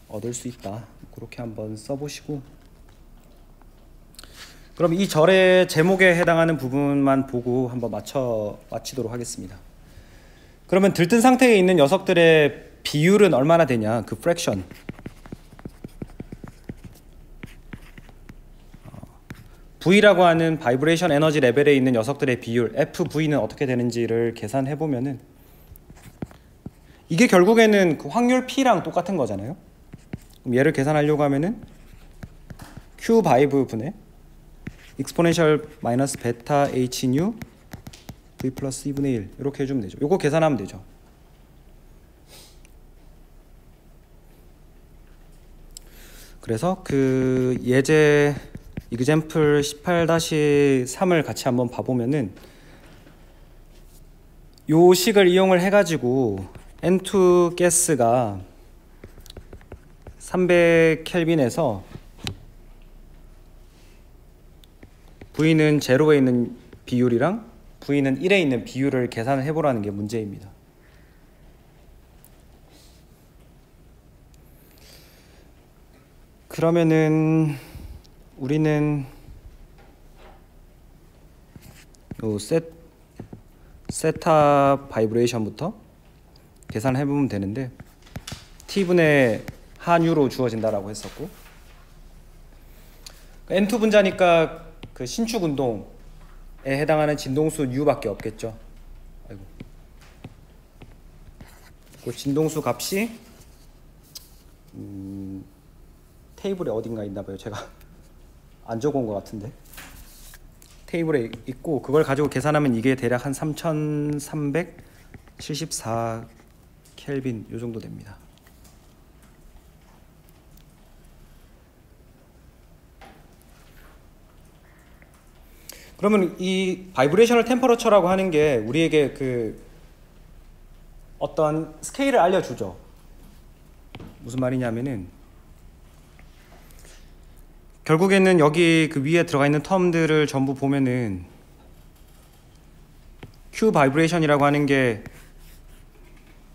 얻을 수 있다. 그렇게 한번 써보시고, 그럼 이 절의 제목에 해당하는 부분만 보고 한번 마치도록 하겠습니다. 그러면 들뜬 상태에 있는 녀석들의 비율은 얼마나 되냐, 그 프랙션. V라고 하는 바이브레이션 에너지 레벨에 있는 녀석들의 비율 FV는 어떻게 되는지를 계산해 보면은 이게 결국에는 그 확률 P랑 똑같은 거잖아요. 그럼 얘를 계산하려고 하면은 Q 바이브 분의 익스포넨셜 마이너스 베타 H 뉴 V 플러스 2분의 1 이렇게 해주면 되죠. 요거 계산하면 되죠. 그래서 그 예제 이그젬플 18-3을 같이 한번 봐보면은 요 식을 이용을 해가지고 N2 가스가 300켈빈에서 V는 제로에 있는 비율이랑 V는 1에 있는 비율을 계산을 해보라는 게 문제입니다. 그러면은 우리는 요 세타 바이브레이션부터 계산해 보면 되는데, T분의 한유로 주어진다라고 했었고, N2 분자니까 그 신축 운동에 해당하는 진동수 U밖에 없겠죠. 그 진동수 값이 테이블에 어딘가 있나 봐요. 제가 안 적어온 것 같은데 테이블에 있고, 그걸 가지고 계산하면 이게 대략 한 3374 켈빈 요 정도 됩니다. 그러면 이 바이브레이셔널 템퍼러처라고 하는 게 우리에게 그 어떤 스케일을 알려주죠. 무슨 말이냐면은 결국에는 여기 그 위에 들어가 있는 텀들을 전부 보면은 Q 바이브레이션이라고 하는 게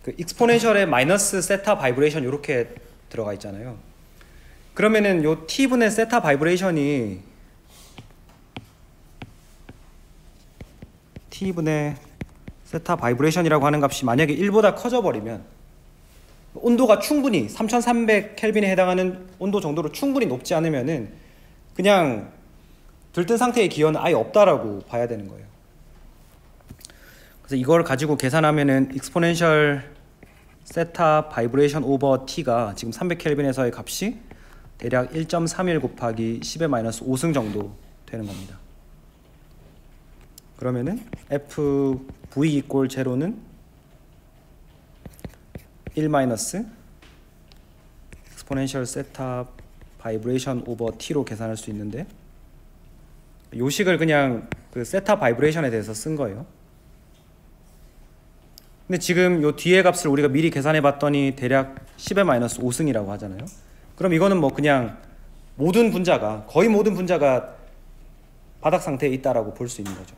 그 익스포넨셜의 마이너스 세타 바이브레이션 이렇게 들어가 있잖아요. 그러면은 요 T분의 세타 바이브레이션이 T분의 세타 바이브레이션이라고 하는 값이 만약에 1보다 커져 버리면, 온도가 충분히 3300켈빈에 해당하는 온도 정도로 충분히 높지 않으면은 그냥 들뜬 상태의 기여는 아예 없다라고 봐야 되는 거예요. 그래서 이걸 가지고 계산하면은 익스포넨셜 세타 바이브레이션 오버 T가 지금 300켈빈에서의 값이 대략 1.31 곱하기 10의 마이너스 5승 정도 되는 겁니다. 그러면은 FV 이꼴 제로는 1 마이너스 익스포넨셜 세타 바이브레이션 오버 T로 계산할 수 있는데, 요 식을 그냥 그 세타 바이브레이션에 대해서 쓴 거예요. 근데 지금 요 뒤에 값을 우리가 미리 계산해 봤더니 대략 10의 마이너스 5승이라고 하잖아요. 그럼 이거는 뭐 그냥 거의 모든 분자가 바닥 상태에 있다라고 볼 수 있는 거죠.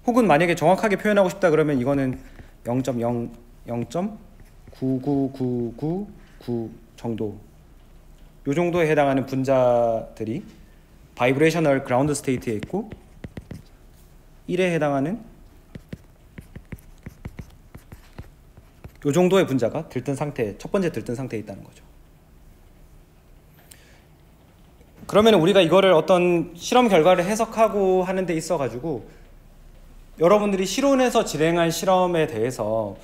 혹은 만약에 정확하게 표현하고 싶다 그러면 이거는 0.99999 정도, 요 정도에 해당하는 분자들이 바이브레이셔널 그라운드 스테이트에 있고 1에 해당하는 요 정도의 분자가 들뜬 상태, 첫 번째 들뜬 상태에 있다는 거죠. 그러면 우리가 이거를 어떤 실험 결과를 해석하고 하는 데 있어 가지고 여러분들이 실온에서 진행한 실험에 대해서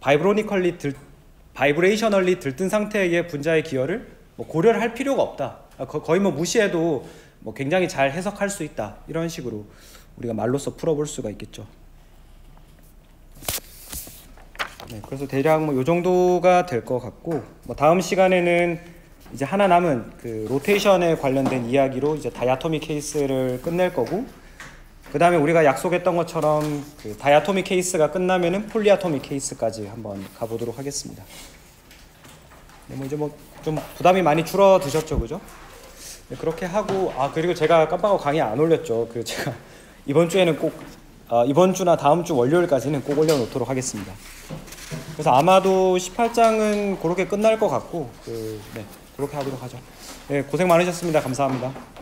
바이브레이셔널리 들뜬 상태의 분자의 기여를 뭐 고려를 할 필요가 없다. 거의 뭐 무시해도 뭐 굉장히 잘 해석할 수 있다. 이런 식으로 우리가 말로써 풀어볼 수가 있겠죠. 네, 그래서 대략 뭐 요 정도가 될 것 같고, 뭐 다음 시간에는 이제 하나 남은 그 로테이션에 관련된 이야기로 이제 다이아토믹 케이스를 끝낼 거고, 그 다음에 우리가 약속했던 것처럼 그 다이아토믹 케이스가 끝나면은 폴리아토믹 케이스까지 한번 가보도록 하겠습니다. 네, 뭐 이제 뭐 좀 부담이 많이 줄어드셨죠, 그죠? 네, 그렇게 하고, 그리고 제가 깜빡하고 강의 안 올렸죠. 그 제가 이번 주에는 꼭 이번 주나 다음 주 월요일까지는 꼭 올려놓도록 하겠습니다. 그래서 아마도 18장은 그렇게 끝날 것 같고, 네, 그렇게 하도록 하죠. 네, 고생 많으셨습니다. 감사합니다.